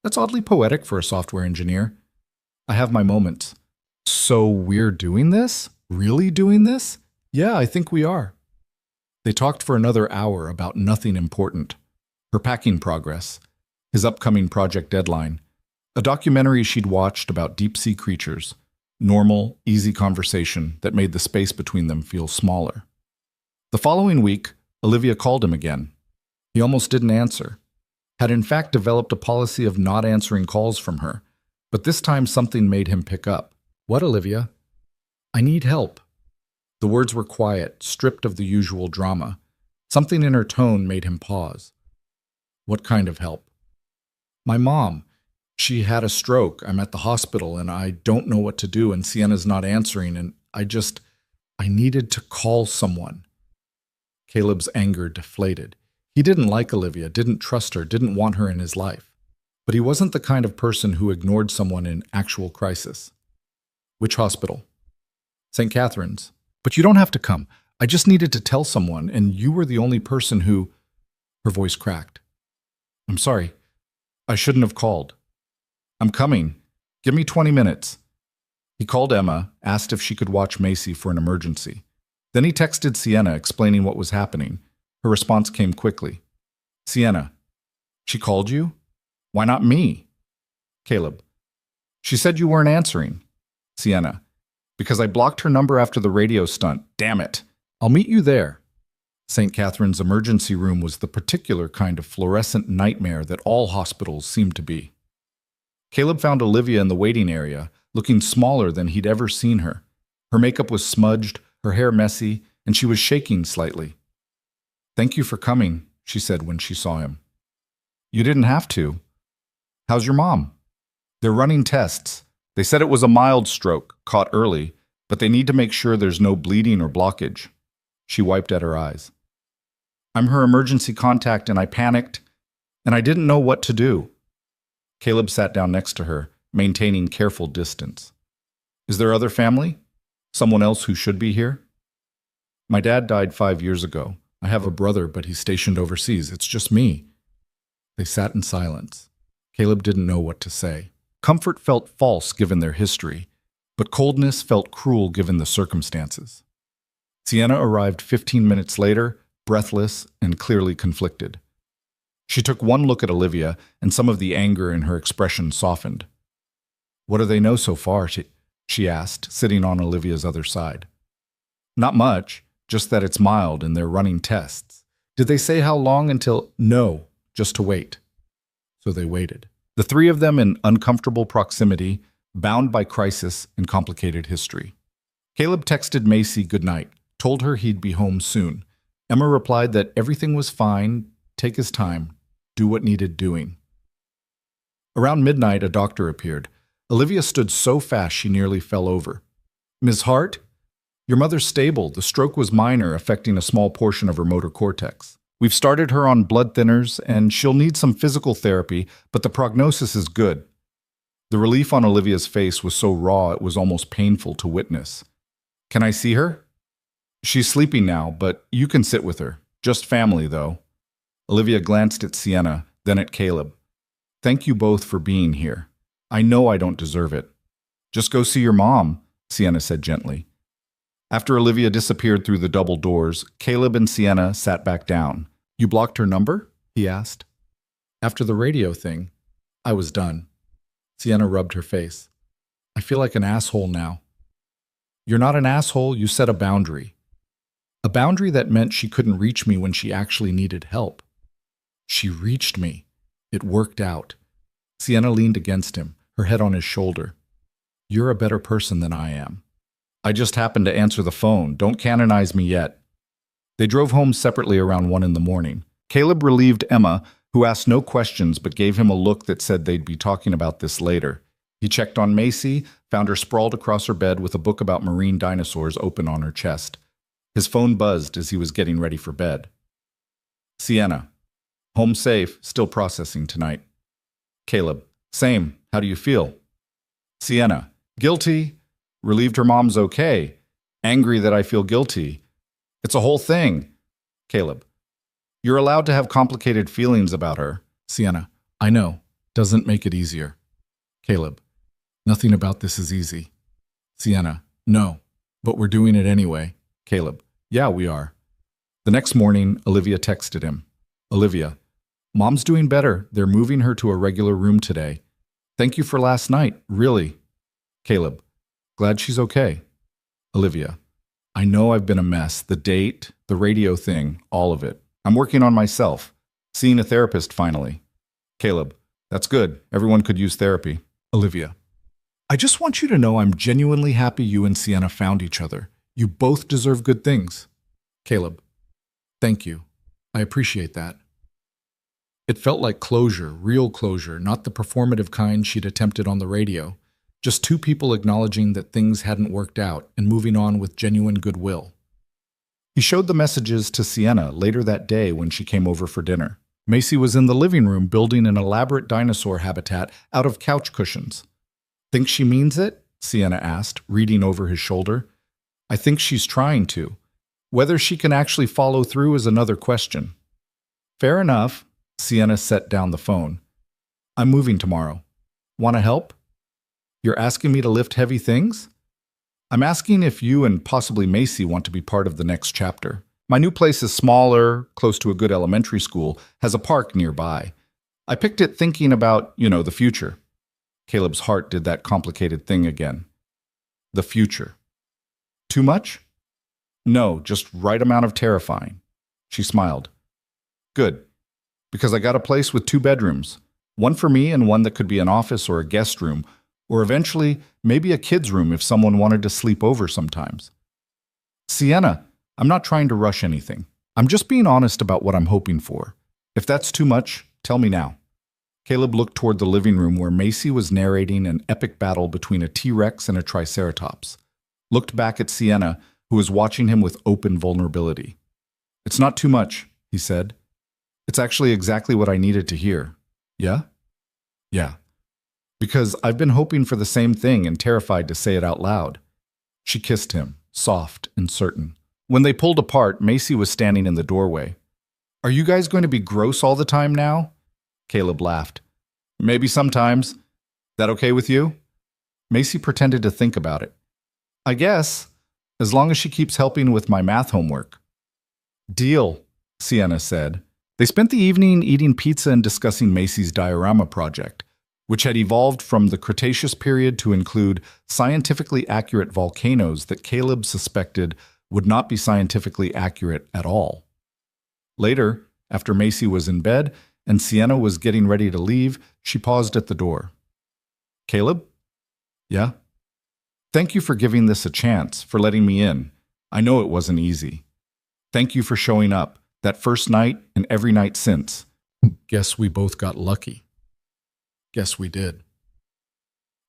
That's oddly poetic for a software engineer. I have my moments. So we're doing this? Really doing this? Yeah, I think we are. They talked for another hour about nothing important. Her packing progress, his upcoming project deadline, a documentary she'd watched about deep-sea creatures, normal, easy conversation that made the space between them feel smaller. The following week, Olivia called him again. He almost didn't answer. Had in fact developed a policy of not answering calls from her, but this time something made him pick up. What, Olivia? I need help. The words were quiet, stripped of the usual drama. Something in her tone made him pause. What kind of help? My mom. She had a stroke. I'm at the hospital and I don't know what to do and Sienna's not answering and I needed to call someone. Caleb's anger deflated. He didn't like Olivia, didn't trust her, didn't want her in his life. But he wasn't the kind of person who ignored someone in actual crisis. Which hospital? St. Catherine's. But you don't have to come. I just needed to tell someone, and you were the only person who... Her voice cracked. I'm sorry. I shouldn't have called. I'm coming. Give me 20 minutes. He called Emma, asked if she could watch Macy for an emergency. Then he texted Sienna explaining what was happening. Her response came quickly. Sienna. She called you? Why not me? Caleb. She said you weren't answering. Sienna. Because I blocked her number after the radio stunt. Damn it. I'll meet you there. St. Catherine's emergency room was the particular kind of fluorescent nightmare that all hospitals seemed to be. Caleb found Olivia in the waiting area, looking smaller than he'd ever seen her. Her makeup was smudged, her hair messy, and she was shaking slightly. Thank you for coming, she said when she saw him. You didn't have to. How's your mom? They're running tests. They said it was a mild stroke, caught early, but they need to make sure there's no bleeding or blockage. She wiped at her eyes. I'm her emergency contact and I panicked, and I didn't know what to do. Caleb sat down next to her, maintaining careful distance. Is there other family? Someone else who should be here? My dad died 5 years ago. I have a brother, but he's stationed overseas. It's just me. They sat in silence. Caleb didn't know what to say. Comfort felt false given their history, but coldness felt cruel given the circumstances. Sienna arrived 15 minutes later, breathless and clearly conflicted. She took one look at Olivia, and some of the anger in her expression softened. What do they know so far? She asked, sitting on Olivia's other side. Not much, just that it's mild and they're running tests. Did they say how long until... No, just to wait. So they waited. The three of them in uncomfortable proximity, bound by crisis and complicated history. Caleb texted Macy goodnight, told her he'd be home soon. Emma replied that everything was fine, take his time, do what needed doing. Around midnight, a doctor appeared. Olivia stood so fast she nearly fell over. Ms. Hart? Your mother's stable. The stroke was minor, affecting a small portion of her motor cortex. We've started her on blood thinners, and she'll need some physical therapy, but the prognosis is good. The relief on Olivia's face was so raw it was almost painful to witness. Can I see her? She's sleeping now, but you can sit with her. Just family, though. Olivia glanced at Sienna, then at Caleb. Thank you both for being here. I know I don't deserve it. Just go see your mom, Sienna said gently. After Olivia disappeared through the double doors, Caleb and Sienna sat back down. You blocked her number? He asked. After the radio thing, I was done. Sienna rubbed her face. I feel like an asshole now. You're not an asshole, you set a boundary. A boundary that meant she couldn't reach me when she actually needed help. She reached me. It worked out. Sienna leaned against him, her head on his shoulder. You're a better person than I am. I just happened to answer the phone. Don't canonize me yet. They drove home separately around 1 a.m. Caleb relieved Emma, who asked no questions but gave him a look that said they'd be talking about this later. He checked on Macy, found her sprawled across her bed with a book about marine dinosaurs open on her chest. His phone buzzed as he was getting ready for bed. Sienna. Home safe, still processing tonight. Caleb. Same. How do you feel? Sienna. Guilty. Relieved her mom's okay. Angry that I feel guilty. It's a whole thing. Caleb. You're allowed to have complicated feelings about her. Sienna. I know. Doesn't make it easier. Caleb. Nothing about this is easy. Sienna. No. But we're doing it anyway. Caleb. Yeah, we are. The next morning, Olivia texted him. Olivia. Mom's doing better. They're moving her to a regular room today. Thank you for last night, really. Caleb. Glad she's okay. Olivia. I know I've been a mess. The date, the radio thing, all of it. I'm working on myself. Seeing a therapist finally. Caleb. That's good. Everyone could use therapy. Olivia. I just want you to know I'm genuinely happy you and Sienna found each other. You both deserve good things. Caleb. Thank you. I appreciate that. It felt like closure, real closure, not the performative kind she'd attempted on the radio. Just two people acknowledging that things hadn't worked out and moving on with genuine goodwill. He showed the messages to Sienna later that day when she came over for dinner. Macy was in the living room building an elaborate dinosaur habitat out of couch cushions. Think she means it? Sienna asked, reading over his shoulder. I think she's trying to. Whether she can actually follow through is another question. Fair enough. Sienna set down the phone. I'm moving tomorrow. Want to help? You're asking me to lift heavy things? I'm asking if you and possibly Macy want to be part of the next chapter. My new place is smaller, close to a good elementary school, has a park nearby. I picked it thinking about, the future. Caleb's heart did that complicated thing again. The future. Too much? No, just right amount of terrifying. She smiled. Good. Because I got a place with 2 bedrooms. One for me and one that could be an office or a guest room, or eventually maybe a kid's room if someone wanted to sleep over sometimes. Sienna, I'm not trying to rush anything. I'm just being honest about what I'm hoping for. If that's too much, tell me now. Caleb looked toward the living room where Macy was narrating an epic battle between a T-Rex and a Triceratops. Looked back at Sienna, who was watching him with open vulnerability. It's not too much, he said. It's actually exactly what I needed to hear. Yeah? Yeah. Because I've been hoping for the same thing and terrified to say it out loud. She kissed him, soft and certain. When they pulled apart, Macy was standing in the doorway. Are you guys going to be gross all the time now? Caleb laughed. Maybe sometimes. That okay with you? Macy pretended to think about it. I guess, as long as she keeps helping with my math homework. Deal, Sienna said. They spent the evening eating pizza and discussing Macy's diorama project, which had evolved from the Cretaceous period to include scientifically accurate volcanoes that Caleb suspected would not be scientifically accurate at all. Later, after Macy was in bed and Sienna was getting ready to leave, she paused at the door. Caleb? Yeah? Thank you for giving this a chance, for letting me in. I know it wasn't easy. Thank you for showing up, that first night and every night since. Guess we both got lucky. Guess we did.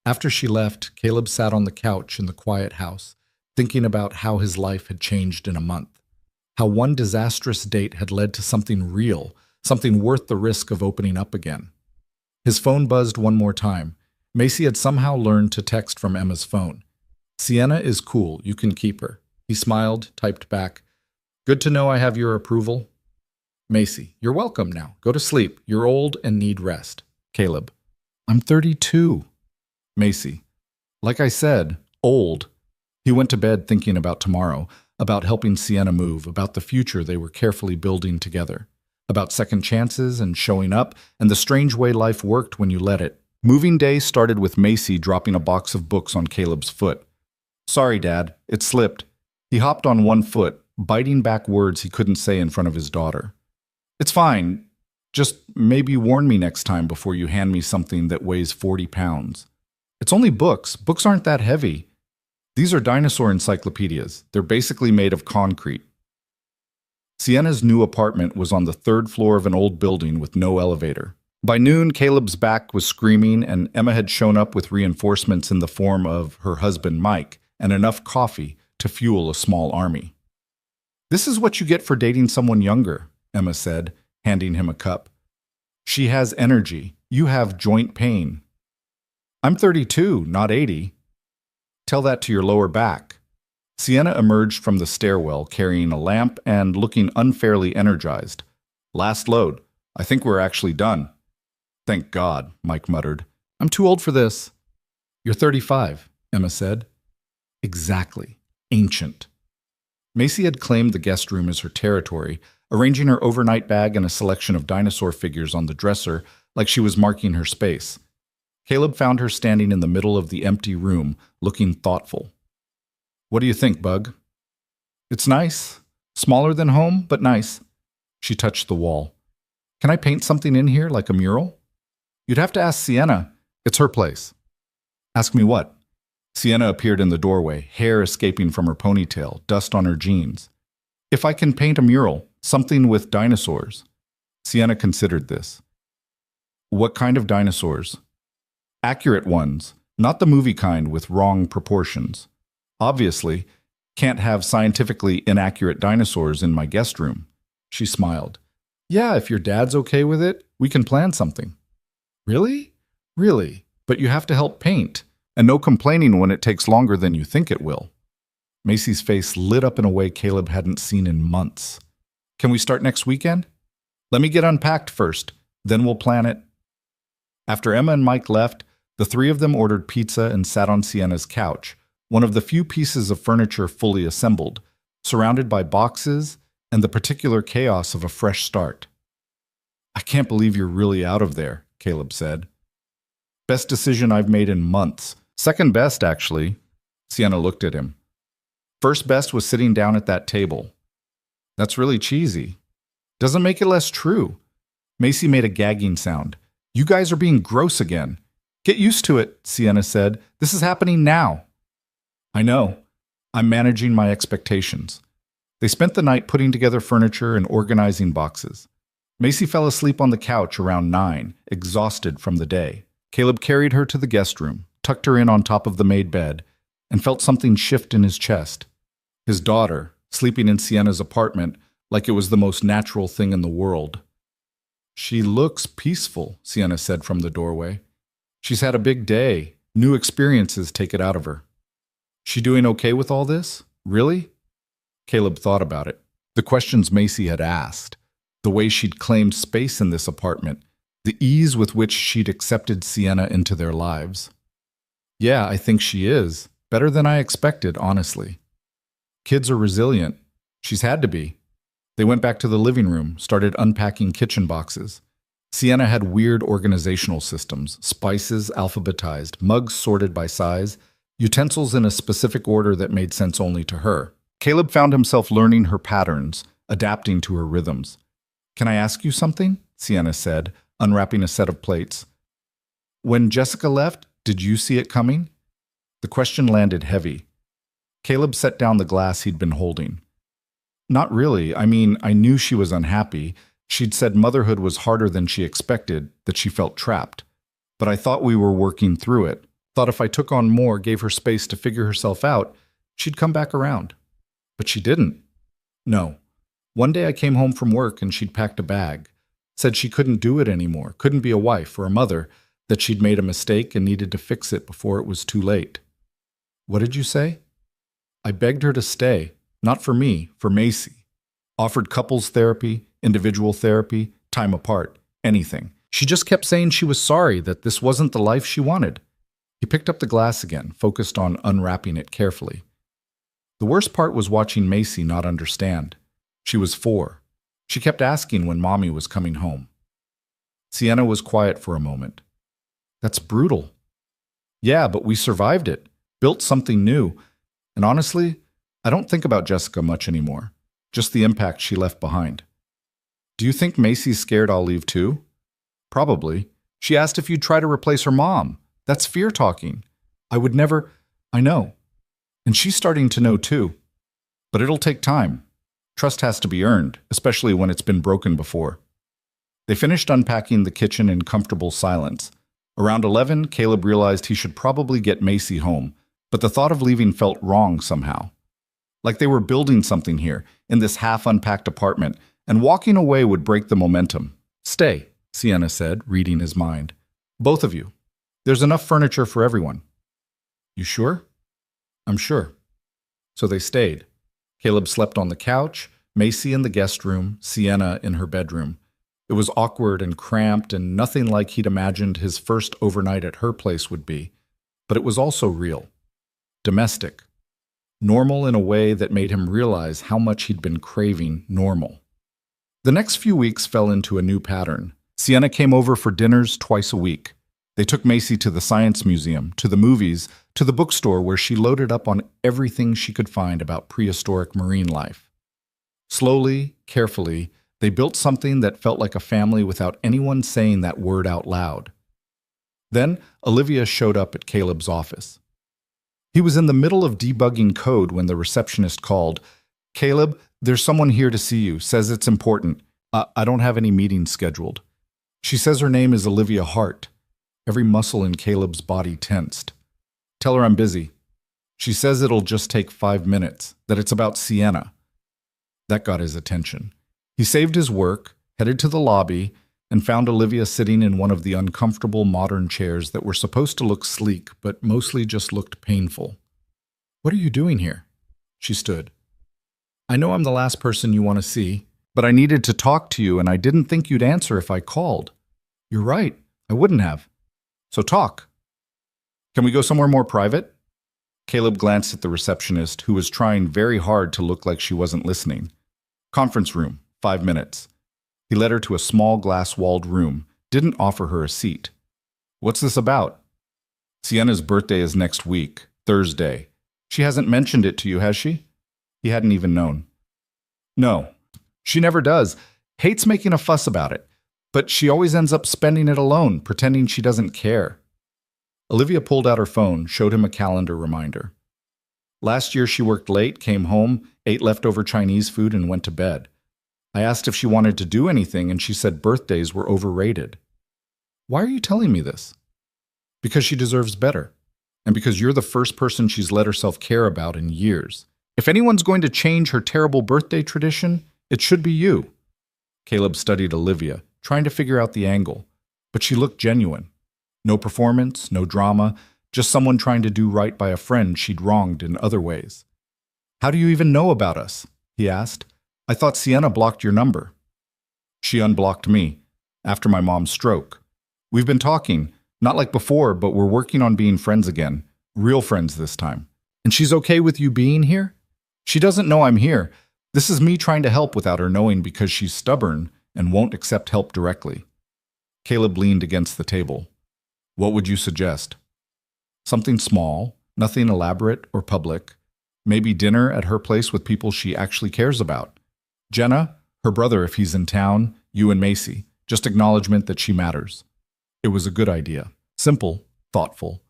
After she left, Caleb sat on the couch in the quiet house, thinking about how his life had changed in a month. How one disastrous date had led to something real, something worth the risk of opening up again. His phone buzzed one more time. Macy had somehow learned to text from Emma's phone. Sienna is cool, you can keep her. He smiled, typed back, Good to know I have your approval. Macy, you're welcome now. Go to sleep. You're old and need rest. Caleb, I'm 32. Macy, like I said, old. He went to bed thinking about tomorrow, about helping Sienna move, about the future they were carefully building together, about second chances and showing up, and the strange way life worked when you let it. Moving day started with Macy dropping a box of books on Caleb's foot. Sorry, Dad, it slipped. He hopped on one foot, biting back words he couldn't say in front of his daughter. It's fine. Just maybe warn me next time before you hand me something that weighs 40 pounds. It's only books. Books aren't that heavy. These are dinosaur encyclopedias. They're basically made of concrete. Sienna's new apartment was on the third floor of an old building with no elevator. By noon, Caleb's back was screaming, and Emma had shown up with reinforcements in the form of her husband Mike and enough coffee to fuel a small army. This is what you get for dating someone younger, Emma said, handing him a cup. She has energy. You have joint pain. I'm 32, not 80. Tell that to your lower back. Sienna emerged from the stairwell carrying a lamp and looking unfairly energized. Last load. I think we're actually done. Thank God, Mike muttered. I'm too old for this. You're 35, Emma said. Exactly. Ancient. Macy had claimed the guest room as her territory, arranging her overnight bag and a selection of dinosaur figures on the dresser like she was marking her space. Caleb found her standing in the middle of the empty room, looking thoughtful. What do you think, Bug? It's nice. Smaller than home, but nice. She touched the wall. Can I paint something in here, like a mural? You'd have to ask Sienna. It's her place. Ask me what? Sienna appeared in the doorway, hair escaping from her ponytail, dust on her jeans. If I can paint a mural, something with dinosaurs. Sienna considered this. What kind of dinosaurs? Accurate ones, not the movie kind with wrong proportions. Obviously, can't have scientifically inaccurate dinosaurs in my guest room. She smiled. Yeah, if your dad's okay with it, we can plan something. Really? Really, but you have to help paint, and no complaining when it takes longer than you think it will. Macy's face lit up in a way Caleb hadn't seen in months. Can we start next weekend? Let me get unpacked first, then we'll plan it. After Emma and Mike left, the three of them ordered pizza and sat on Sienna's couch, one of the few pieces of furniture fully assembled, surrounded by boxes and the particular chaos of a fresh start. I can't believe you're really out of there, Caleb said. Best decision I've made in months. Second best, actually. Sienna looked at him. First best was sitting down at that table. That's really cheesy. Doesn't make it less true. Macy made a gagging sound. You guys are being gross again. Get used to it, Sienna said. This is happening now. I know. I'm managing my expectations. They spent the night putting together furniture and organizing boxes. Macy fell asleep on the couch around 9, exhausted from the day. Caleb carried her to the guest room, tucked her in on top of the made bed, and felt something shift in his chest. His daughter, sleeping in Sienna's apartment like it was the most natural thing in the world. She looks peaceful, Sienna said from the doorway. She's had a big day. New experiences take it out of her. She doing okay with all this? Really? Caleb thought about it. The questions Macy had asked, the way she'd claimed space in this apartment, the ease with which she'd accepted Sienna into their lives. Yeah, I think she is. Better than I expected, honestly. Kids are resilient. She's had to be. They went back to the living room, started unpacking kitchen boxes. Sienna had weird organizational systems, spices alphabetized, mugs sorted by size, utensils in a specific order that made sense only to her. Caleb found himself learning her patterns, adapting to her rhythms. Can I ask you something? Sienna said, unwrapping a set of plates. When Jessica left, did you see it coming? The question landed heavy. Caleb set down the glass he'd been holding. Not really. I mean, I knew she was unhappy. She'd said motherhood was harder than she expected, that she felt trapped. But I thought we were working through it. Thought if I took on more, gave her space to figure herself out, she'd come back around. But she didn't. No. One day I came home from work and she'd packed a bag. Said she couldn't do it anymore, couldn't be a wife or a mother, that she'd made a mistake and needed to fix it before it was too late. What did you say? I begged her to stay, not for me, for Macy. Offered couples therapy, individual therapy, time apart, anything. She just kept saying she was sorry, that this wasn't the life she wanted. He picked up the glass again, focused on unwrapping it carefully. The worst part was watching Macy not understand. She was 4. She kept asking when Mommy was coming home. Sienna was quiet for a moment. That's brutal. Yeah, but we survived it, built something new. And honestly, I don't think about Jessica much anymore, just the impact she left behind. Do you think Macy's scared I'll leave too? Probably. She asked if you'd try to replace her mom. That's fear talking. I would never. I know. And she's starting to know too. But it'll take time. Trust has to be earned, especially when it's been broken before. They finished unpacking the kitchen in comfortable silence. Around 11, Caleb realized he should probably get Macy home, but the thought of leaving felt wrong somehow. Like they were building something here, in this half-unpacked apartment, and walking away would break the momentum. Stay, Sienna said, reading his mind. Both of you. There's enough furniture for everyone. You sure? I'm sure. So they stayed. Caleb slept on the couch, Macy in the guest room, Sienna in her bedroom. It was awkward and cramped and nothing like he'd imagined his first overnight at her place would be. But it was also real. Domestic. Normal in a way that made him realize how much he'd been craving normal. The next few weeks fell into a new pattern. Sienna came over for dinners twice a week. They took Macy to the science museum, to the movies, to the bookstore where she loaded up on everything she could find about prehistoric marine life. Slowly, carefully, they built something that felt like a family without anyone saying that word out loud. Then, Olivia showed up at Caleb's office. He was in the middle of debugging code when the receptionist called. Caleb, there's someone here to see you, says it's important. I don't have any meetings scheduled. She says her name is Olivia Hart. Every muscle in Caleb's body tensed. Tell her I'm busy. She says it'll just take 5 minutes, that it's about Sienna. That got his attention. He saved his work, headed to the lobby, and found Olivia sitting in one of the uncomfortable modern chairs that were supposed to look sleek, but mostly just looked painful. What are you doing here? She stood. I know I'm the last person you want to see, but I needed to talk to you and I didn't think you'd answer if I called. You're right, I wouldn't have. So talk. Can we go somewhere more private? Caleb glanced at the receptionist, who was trying very hard to look like she wasn't listening. Conference room, 5 minutes. He led her to a small glass-walled room, didn't offer her a seat. What's this about? Sienna's birthday is next week, Thursday. She hasn't mentioned it to you, has she? He hadn't even known. No, she never does. Hates making a fuss about it. But she always ends up spending it alone, pretending she doesn't care. Olivia pulled out her phone, showed him a calendar reminder. Last year she worked late, came home, ate leftover Chinese food, and went to bed. I asked if she wanted to do anything, and she said birthdays were overrated. Why are you telling me this? Because she deserves better, and because you're the first person she's let herself care about in years. If anyone's going to change her terrible birthday tradition, it should be you. Caleb studied Olivia, trying to figure out the angle, but she looked genuine. No performance, no drama, just someone trying to do right by a friend she'd wronged in other ways. How do you even know about us? He asked. I thought Sienna blocked your number. She unblocked me, after my mom's stroke. We've been talking, not like before, but we're working on being friends again, real friends this time. And she's okay with you being here? She doesn't know I'm here. This is me trying to help without her knowing because she's stubborn and won't accept help directly. Caleb leaned against the table. What would you suggest? Something small, nothing elaborate or public. Maybe dinner at her place with people she actually cares about. Jenna, her brother if he's in town, you and Macy. Just acknowledgement that she matters. It was a good idea. Simple, thoughtful.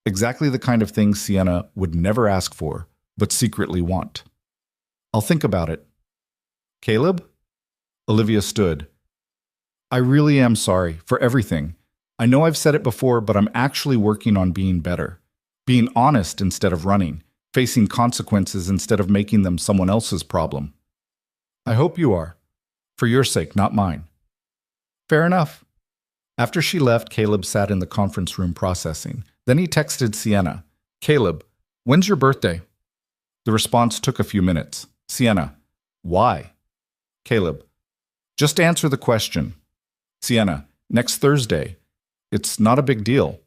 Exactly the kind of thing Sienna would never ask for, but secretly want. I'll think about it. Caleb? Olivia stood. I really am sorry for everything. I know I've said it before, but I'm actually working on being better. Being honest instead of running. Facing consequences instead of making them someone else's problem. I hope you are. For your sake, not mine. Fair enough. After she left, Caleb sat in the conference room processing. Then he texted Sienna. Caleb, when's your birthday? The response took a few minutes. Sienna, why? Caleb, Just answer the question. Sienna, next Thursday. It's not a big deal.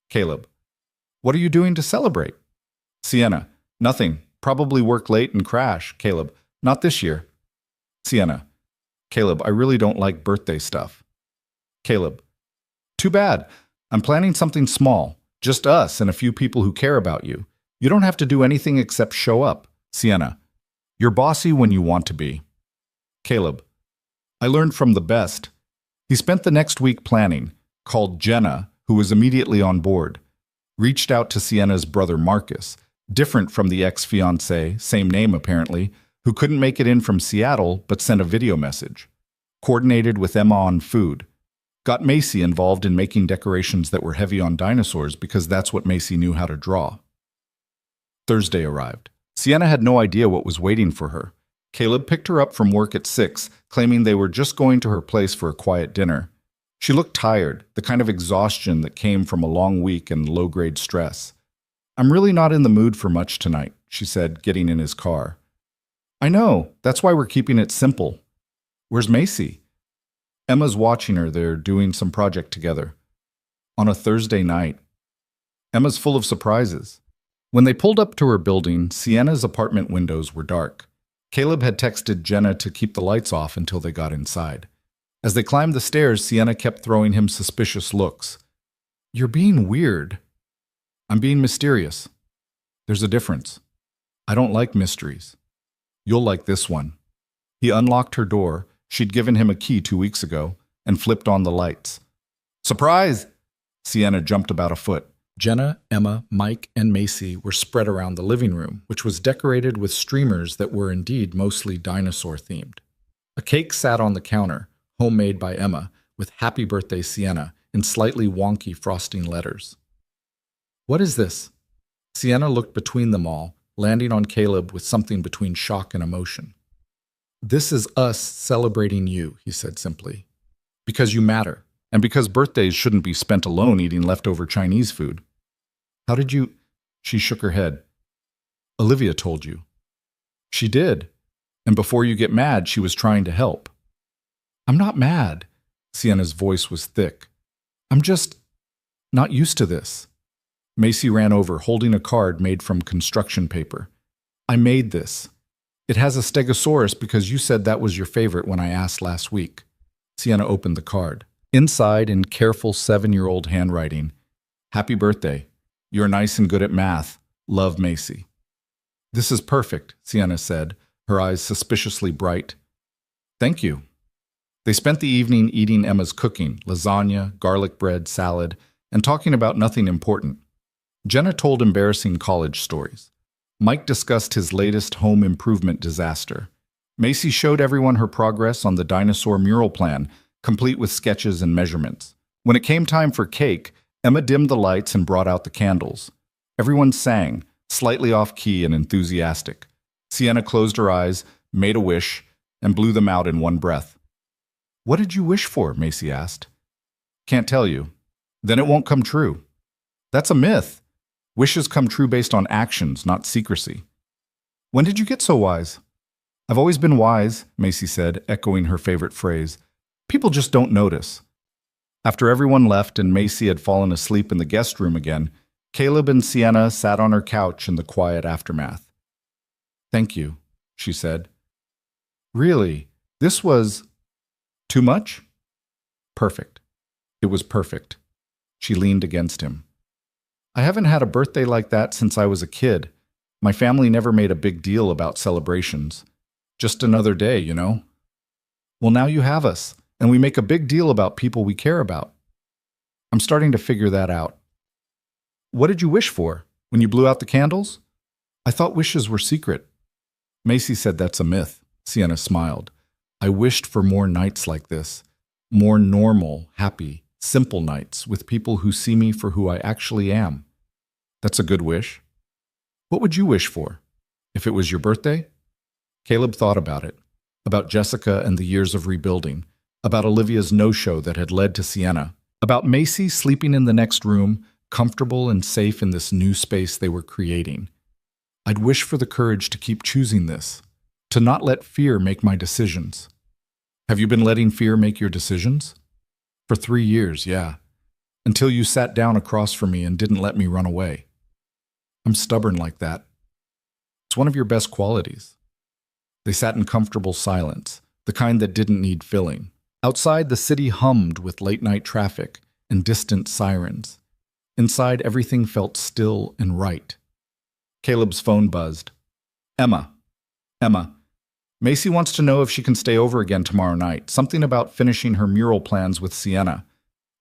Caleb, what are you doing to celebrate? Sienna, nothing. Probably work late and crash. Caleb, not this year. Sienna, Caleb, I really don't like birthday stuff. Caleb, too bad. I'm planning something small. Just us and a few people who care about you. You don't have to do anything except show up. Sienna, you're bossy when you want to be. Caleb, I learned from the best. He spent the next week planning, called Jenna, who was immediately on board, reached out to Sienna's brother Marcus, different from the ex-fiancé, same name apparently, who couldn't make it in from Seattle but sent a video message, coordinated with Emma on food, got Macy involved in making decorations that were heavy on dinosaurs because that's what Macy knew how to draw. Thursday arrived. Sienna had no idea what was waiting for her. Caleb picked her up from work at 6, claiming they were just going to her place for a quiet dinner. She looked tired, the kind of exhaustion that came from a long week and low-grade stress. I'm really not in the mood for much tonight, she said, getting in his car. I know, that's why we're keeping it simple. Where's Macy? Emma's watching her. They're doing some project together. On a Thursday night. Emma's full of surprises. When they pulled up to her building, Sienna's apartment windows were dark. Caleb had texted Jenna to keep the lights off until they got inside. As they climbed the stairs, Sienna kept throwing him suspicious looks. You're being weird. I'm being mysterious. There's a difference. I don't like mysteries. You'll like this one. He unlocked her door. She'd given him a key 2 weeks ago and flipped on the lights. Surprise! Sienna jumped about a foot. Jenna, Emma, Mike, and Macy were spread around the living room, which was decorated with streamers that were indeed mostly dinosaur-themed. A cake sat on the counter, homemade by Emma, with Happy Birthday Sienna in slightly wonky frosting letters. What is this? Sienna looked between them all, landing on Caleb with something between shock and emotion. This is us celebrating you, he said simply. Because you matter, and because birthdays shouldn't be spent alone eating leftover Chinese food. How did you... She shook her head. Olivia told you. She did. And before you get mad, she was trying to help. I'm not mad. Sienna's voice was thick. I'm just not used to this. Macy ran over, holding a card made from construction paper. I made this. It has a stegosaurus because you said that was your favorite when I asked last week. Sienna opened the card. Inside, in careful 7-year-old handwriting, Happy birthday. You're nice and good at math. Love, Macy. This is perfect, Sienna said, her eyes suspiciously bright. Thank you. They spent the evening eating Emma's cooking, lasagna, garlic bread, salad, and talking about nothing important. Jenna told embarrassing college stories. Mike discussed his latest home improvement disaster. Macy showed everyone her progress on the dinosaur mural plan, complete with sketches and measurements. When it came time for cake, Emma dimmed the lights and brought out the candles. Everyone sang, slightly off-key and enthusiastic. Sienna closed her eyes, made a wish, and blew them out in one breath. What did you wish for? Macy asked. Can't tell you. Then it won't come true. That's a myth. Wishes come true based on actions, not secrecy. When did you get so wise? I've always been wise, Macy said, echoing her favorite phrase. People just don't notice. After everyone left and Macy had fallen asleep in the guest room again, Caleb and Sienna sat on her couch in the quiet aftermath. Thank you, she said. Really, this was too much? Perfect. It was perfect. She leaned against him. I haven't had a birthday like that since I was a kid. My family never made a big deal about celebrations. Just another day, you know? Well, now you have us, and we make a big deal about people we care about. I'm starting to figure that out. What did you wish for when you blew out the candles? I thought wishes were secret. Macy said that's a myth. Sienna smiled. I wished for more nights like this. More normal, happy, simple nights with people who see me for who I actually am. That's a good wish. What would you wish for? If it was your birthday? Caleb thought about it. About Jessica and the years of rebuilding. About Olivia's no-show that had led to Sienna. About Macy sleeping in the next room, comfortable and safe in this new space they were creating. I'd wish for the courage to keep choosing this, to not let fear make my decisions. Have you been letting fear make your decisions? For 3 years, yeah. Until you sat down across from me and didn't let me run away. I'm stubborn like that. It's one of your best qualities. They sat in comfortable silence, the kind that didn't need filling. Outside, the city hummed with late-night traffic and distant sirens. Inside, everything felt still and right. Caleb's phone buzzed. Emma. Macy wants to know if she can stay over again tomorrow night. Something about finishing her mural plans with Sienna.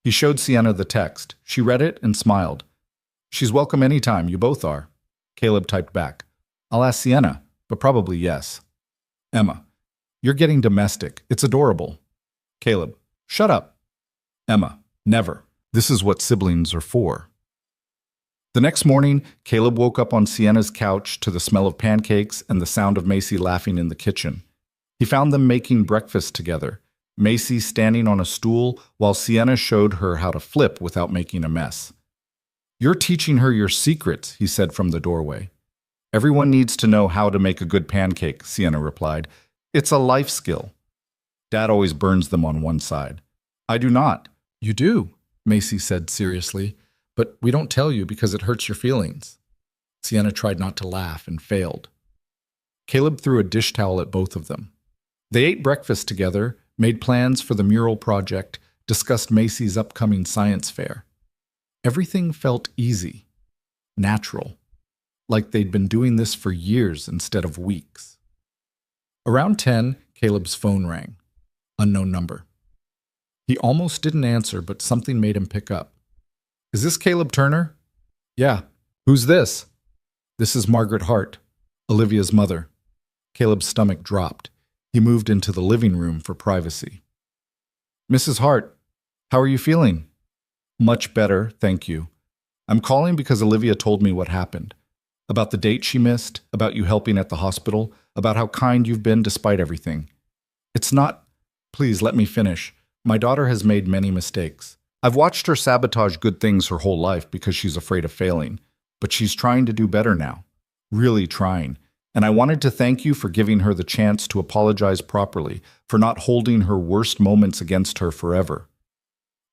He showed Sienna the text. She read it and smiled. She's welcome anytime, you both are. Caleb typed back. I'll ask Sienna, but probably yes. Emma. You're getting domestic. It's adorable. Caleb. Shut up. Emma. Never. This is what siblings are for. The next morning, Caleb woke up on Sienna's couch to the smell of pancakes and the sound of Macy laughing in the kitchen. He found them making breakfast together, Macy standing on a stool while Sienna showed her how to flip without making a mess. You're teaching her your secrets, he said from the doorway. Everyone needs to know how to make a good pancake, Sienna replied. It's a life skill. Dad always burns them on one side. I do not. You do, Macy said seriously. But we don't tell you because it hurts your feelings. Sienna tried not to laugh and failed. Caleb threw a dish towel at both of them. They ate breakfast together, made plans for the mural project, discussed Macy's upcoming science fair. Everything felt easy, natural, like they'd been doing this for years instead of weeks. Around 10, Caleb's phone rang. Unknown number. He almost didn't answer, but something made him pick up. Is this Caleb Turner? Yeah. Who's this? This is Margaret Hart, Olivia's mother. Caleb's stomach dropped. He moved into the living room for privacy. Mrs. Hart, how are you feeling? Much better, thank you. I'm calling because Olivia told me what happened. About the date she missed, about you helping at the hospital, about how kind you've been despite everything. It's not... Please, let me finish. My daughter has made many mistakes. I've watched her sabotage good things her whole life because she's afraid of failing, but she's trying to do better now. Really trying. And I wanted to thank you for giving her the chance to apologize properly, for not holding her worst moments against her forever.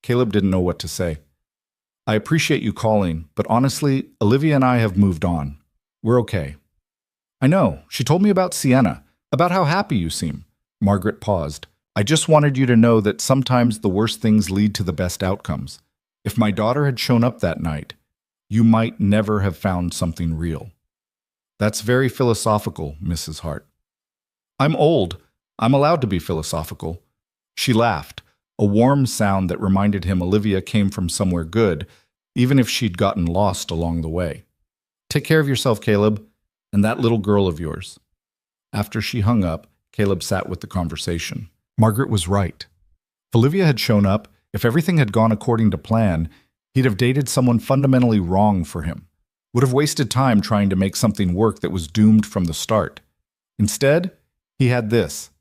Caleb didn't know what to say. I appreciate you calling, but honestly, Olivia and I have moved on. We're okay. I know. She told me about Sienna, about how happy you seem. Margaret paused. I just wanted you to know that sometimes the worst things lead to the best outcomes. If my daughter had shown up that night, you might never have found something real. That's very philosophical, Mrs. Hart. I'm old. I'm allowed to be philosophical. She laughed, a warm sound that reminded him Olivia came from somewhere good, even if she'd gotten lost along the way. Take care of yourself, Caleb, and that little girl of yours. After she hung up, Caleb sat with the conversation. Margaret was right. If Olivia had shown up, if everything had gone according to plan, he'd have dated someone fundamentally wrong for him, would have wasted time trying to make something work that was doomed from the start. Instead, he had this.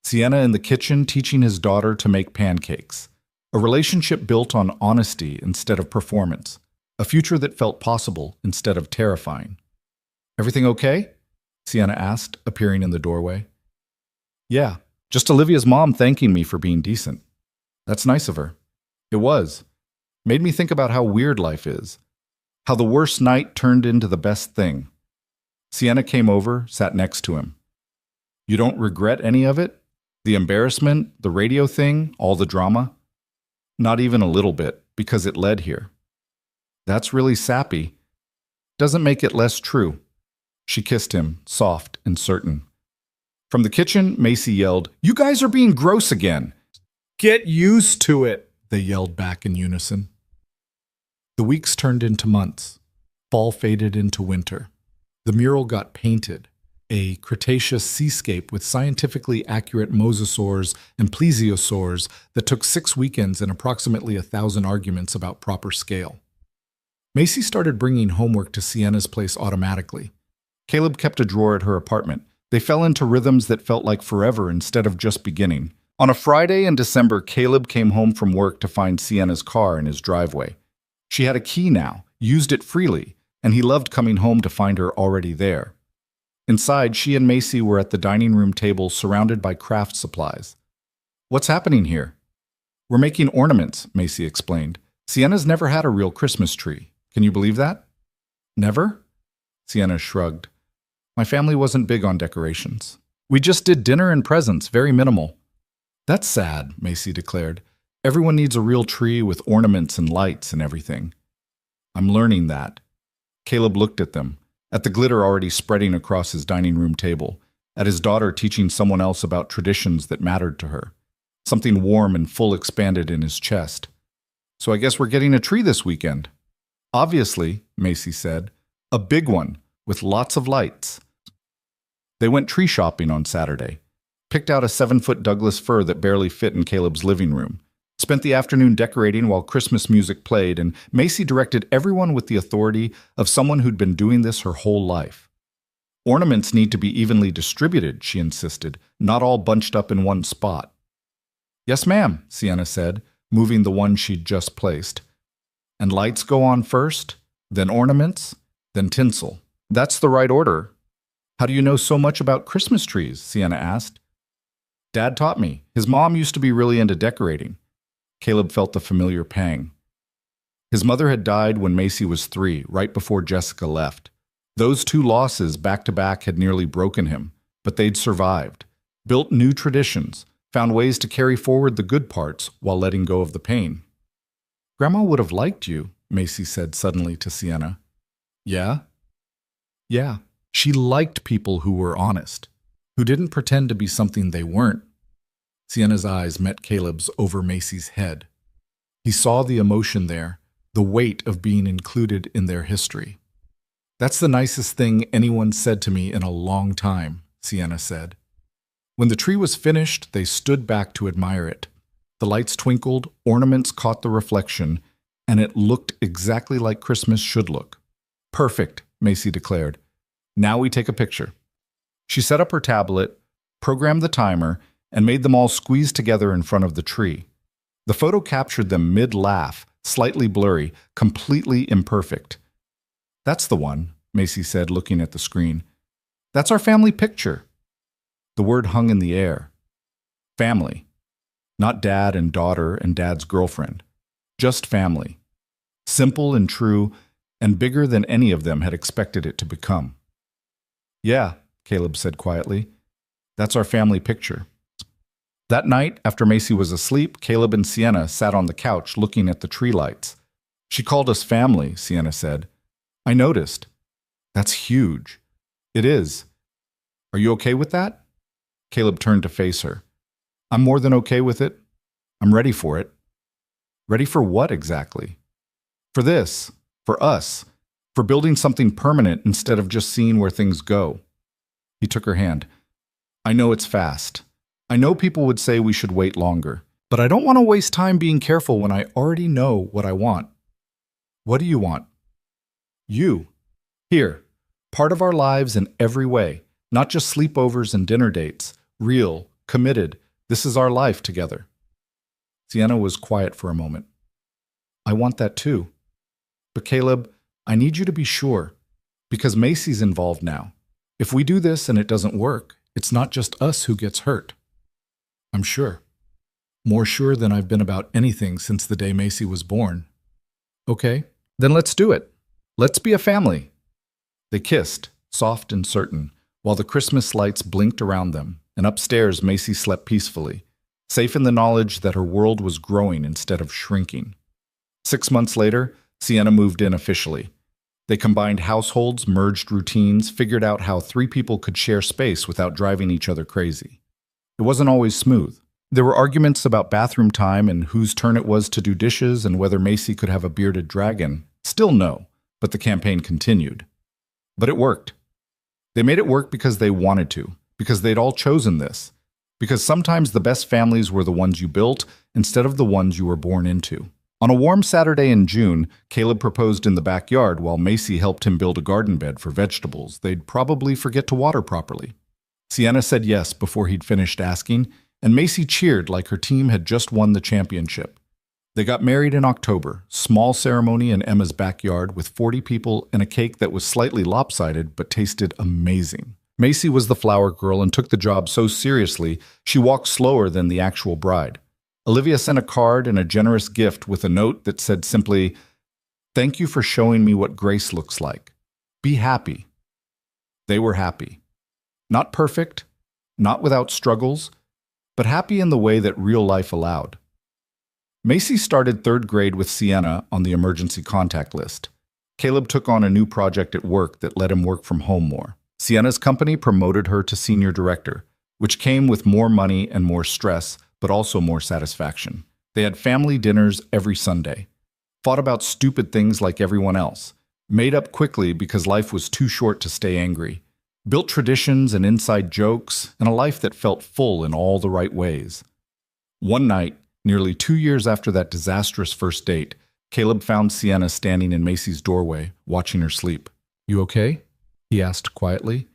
Sienna in the kitchen teaching his daughter to make pancakes. A relationship built on honesty instead of performance. A future that felt possible instead of terrifying. Everything okay? Sienna asked, appearing in the doorway. Yeah. Just Olivia's mom thanking me for being decent. That's nice of her. It was. Made me think about how weird life is. How the worst night turned into the best thing. Sienna came over, sat next to him. You don't regret any of it? The embarrassment, the radio thing, all the drama? Not even a little bit, because it led here. That's really sappy. Doesn't make it less true. She kissed him, soft and certain. From the kitchen, Macy yelled, You guys are being gross again. Get used to it, they yelled back in unison. The weeks turned into months. Fall faded into winter. The mural got painted, a Cretaceous seascape with scientifically accurate mosasaurs and plesiosaurs that took 6 weekends and approximately 1,000 arguments about proper scale. Macy started bringing homework to Sienna's place automatically. Caleb kept a drawer at her apartment. They fell into rhythms that felt like forever instead of just beginning. On a Friday in December, Caleb came home from work to find Sienna's car in his driveway. She had a key now, used it freely, and he loved coming home to find her already there. Inside, she and Macy were at the dining room table surrounded by craft supplies. What's happening here? We're making ornaments, Macy explained. Sienna's never had a real Christmas tree. Can you believe that? Never? Sienna shrugged. My family wasn't big on decorations. We just did dinner and presents, very minimal. That's sad, Macy declared. Everyone needs a real tree with ornaments and lights and everything. I'm learning that. Caleb looked at them, at the glitter already spreading across his dining room table, at his daughter teaching someone else about traditions that mattered to her. Something warm and full expanded in his chest. So I guess we're getting a tree this weekend. Obviously, Macy said. A big one, with lots of lights. They went tree shopping on Saturday, picked out a 7-foot Douglas fir that barely fit in Caleb's living room, spent the afternoon decorating while Christmas music played, and Macy directed everyone with the authority of someone who'd been doing this her whole life. Ornaments need to be evenly distributed, she insisted, not all bunched up in one spot. Yes, ma'am, Sienna said, moving the one she'd just placed. And lights go on first, then ornaments, then tinsel. That's the right order. How do you know so much about Christmas trees? Sienna asked. Dad taught me. His mom used to be really into decorating. Caleb felt the familiar pang. His mother had died when Macy was 3, right before Jessica left. Those 2 losses back to back had nearly broken him, but they'd survived, built new traditions, found ways to carry forward the good parts while letting go of the pain. Grandma would have liked you, Macy said suddenly to Sienna. Yeah? Yeah, she liked people who were honest, who didn't pretend to be something they weren't. Sienna's eyes met Caleb's over Macy's head. He saw the emotion there, the weight of being included in their history. That's the nicest thing anyone said to me in a long time, Sienna said. When the tree was finished, they stood back to admire it. The lights twinkled, ornaments caught the reflection, and it looked exactly like Christmas should look. Perfect, Macy declared. Now we take a picture. She set up her tablet, programmed the timer, and made them all squeeze together in front of the tree. The photo captured them mid-laugh, slightly blurry, completely imperfect. That's the one, Macy said, looking at the screen. That's our family picture. The word hung in the air. Family. Not dad and daughter and dad's girlfriend. Just family. Simple and true, and bigger than any of them had expected it to become. Yeah, Caleb said quietly. That's our family picture. That night, after Macy was asleep, Caleb and Sienna sat on the couch looking at the tree lights. She called us family, Sienna said. I noticed. That's huge. It is. Are you okay with that? Caleb turned to face her. I'm more than okay with it. I'm ready for it. Ready for what exactly? For this. For us. For building something permanent instead of just seeing where things go. He took her hand. I know it's fast. I know people would say we should wait longer, but I don't want to waste time being careful when I already know what I want. What do you want? You. Here. Part of our lives in every way, not just sleepovers and dinner dates. Real, committed. This is our life together. Sienna was quiet for a moment. I want that too. But Caleb, I need you to be sure, because Macy's involved now. If we do this and it doesn't work, it's not just us who gets hurt. I'm sure. More sure than I've been about anything since the day Macy was born. Okay, then let's do it. Let's be a family. They kissed, soft and certain, while the Christmas lights blinked around them, and upstairs Macy slept peacefully, safe in the knowledge that her world was growing instead of shrinking. 6 months later, Sienna moved in officially. They combined households, merged routines, figured out how 3 people could share space without driving each other crazy. It wasn't always smooth. There were arguments about bathroom time and whose turn it was to do dishes and whether Macy could have a bearded dragon. Still no, but the campaign continued. But it worked. They made it work because they wanted to, because they'd all chosen this, because sometimes the best families were the ones you built instead of the ones you were born into. On a warm Saturday in June, Caleb proposed in the backyard while Macy helped him build a garden bed for vegetables they'd probably forget to water properly. Sienna said yes before he'd finished asking, and Macy cheered like her team had just won the championship. They got married in October, small ceremony in Emma's backyard with 40 people and a cake that was slightly lopsided but tasted amazing. Macy was the flower girl and took the job so seriously she walked slower than the actual bride. Olivia sent a card and a generous gift with a note that said simply, "Thank you for showing me what grace looks like. Be happy." They were happy. Not perfect, not without struggles, but happy in the way that real life allowed. Macy started third grade with Sienna on the emergency contact list. Caleb took on a new project at work that let him work from home more. Sienna's company promoted her to senior director, which came with more money and more stress, but also more satisfaction. They had family dinners every Sunday, fought about stupid things like everyone else, made up quickly because life was too short to stay angry, built traditions and inside jokes, and a life that felt full in all the right ways. One night, nearly 2 years after that disastrous first date, Caleb found Sienna standing in Macy's doorway, watching her sleep. "You okay?" he asked quietly.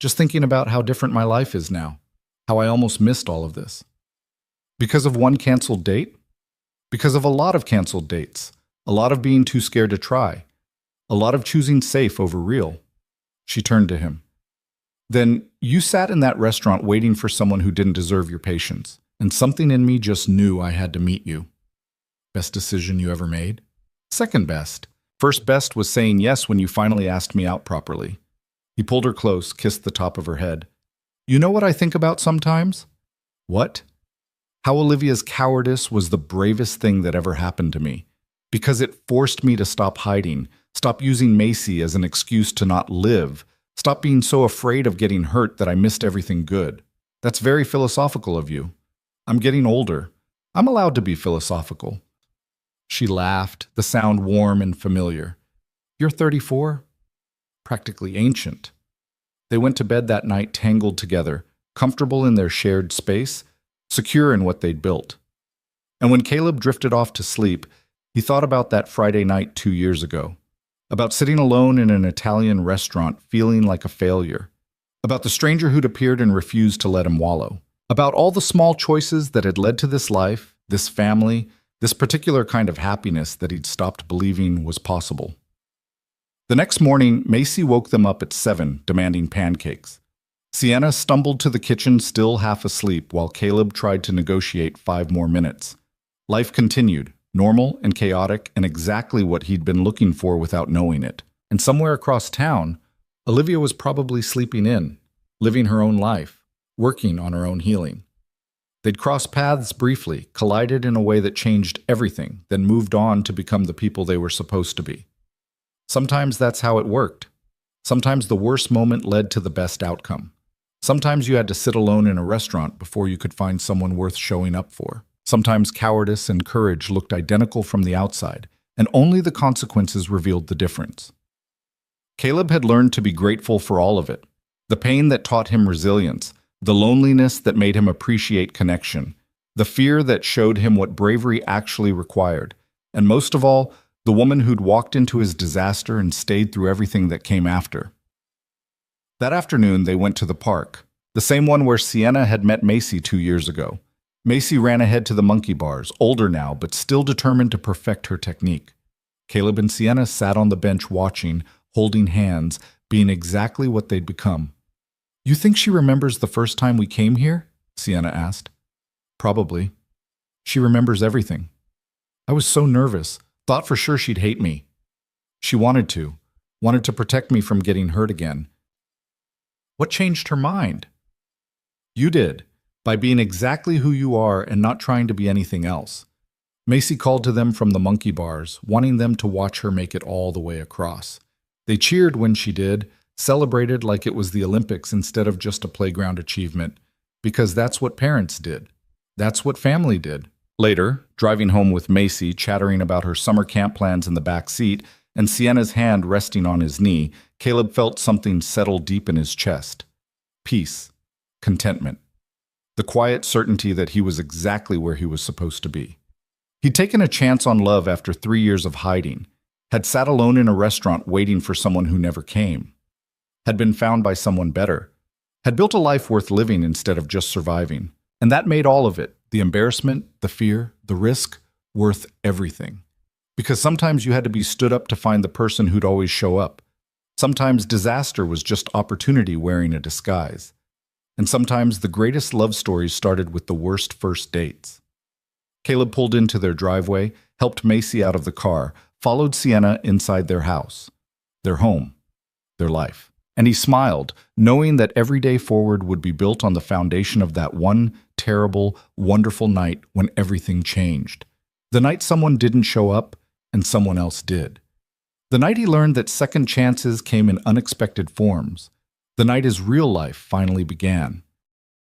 "Just thinking about how different my life is now, how I almost missed all of this." Because of one canceled date? Because of a lot of canceled dates, a lot of being too scared to try, a lot of choosing safe over real. She turned to him. "Then you sat in that restaurant waiting for someone who didn't deserve your patience, and something in me just knew I had to meet you. Best decision you ever made?" "Second best. First best was saying yes when you finally asked me out properly." He pulled her close, kissed the top of her head. "You know what I think about sometimes?" "What?" "How Olivia's cowardice was the bravest thing that ever happened to me, because it forced me to stop hiding, stop using Macy as an excuse to not live, stop being so afraid of getting hurt that I missed everything good. That's very philosophical of you. I'm getting older. I'm allowed to be philosophical." She laughed, the sound warm and familiar. "You're 34? Practically ancient." They went to bed that night tangled together, comfortable in their shared space, secure in what they'd built. And when Caleb drifted off to sleep, he thought about that Friday night 2 years ago, about sitting alone in an Italian restaurant feeling like a failure, about the stranger who'd appeared and refused to let him wallow, about all the small choices that had led to this life, this family, this particular kind of happiness that he'd stopped believing was possible. The next morning, Macy woke them up at 7, demanding pancakes. Sienna stumbled to the kitchen still half asleep while Caleb tried to negotiate 5 more minutes. Life continued, normal and chaotic and exactly what he'd been looking for without knowing it. And somewhere across town, Olivia was probably sleeping in, living her own life, working on her own healing. They'd crossed paths briefly, collided in a way that changed everything, then moved on to become the people they were supposed to be. Sometimes that's how it worked. Sometimes the worst moment led to the best outcome. Sometimes you had to sit alone in a restaurant before you could find someone worth showing up for. Sometimes cowardice and courage looked identical from the outside, and only the consequences revealed the difference. Caleb had learned to be grateful for all of it. The pain that taught him resilience, the loneliness that made him appreciate connection, the fear that showed him what bravery actually required, and most of all, the woman who'd walked into his disaster and stayed through everything that came after. That afternoon, they went to the park, the same one where Sienna had met Macy 2 years ago. Macy ran ahead to the monkey bars, older now, but still determined to perfect her technique. Caleb and Sienna sat on the bench watching, holding hands, being exactly what they'd become. "You think she remembers the first time we came here?" Sienna asked. "Probably. She remembers everything. I was so nervous, thought for sure she'd hate me. She wanted to protect me from getting hurt again." "What changed her mind?" "You did, by being exactly who you are and not trying to be anything else." Macy called to them from the monkey bars, wanting them to watch her make it all the way across. They cheered when she did, celebrated like it was the Olympics instead of just a playground achievement, because that's what parents did. That's what family did. Later, driving home with Macy, chattering about her summer camp plans in the back seat, and Sienna's hand resting on his knee, Caleb felt something settle deep in his chest. Peace. Contentment. The quiet certainty that he was exactly where he was supposed to be. He'd taken a chance on love after 3 years of hiding, had sat alone in a restaurant waiting for someone who never came, had been found by someone better, had built a life worth living instead of just surviving. And that made all of it, the embarrassment, the fear, the risk, worth everything. Because sometimes you had to be stood up to find the person who'd always show up. Sometimes disaster was just opportunity wearing a disguise. And sometimes the greatest love stories started with the worst first dates. Caleb pulled into their driveway, helped Macy out of the car, followed Sienna inside their house, their home, their life. And he smiled, knowing that every day forward would be built on the foundation of that one terrible, wonderful night when everything changed. The night someone didn't show up and someone else did. The night he learned that second chances came in unexpected forms. The night his real life finally began.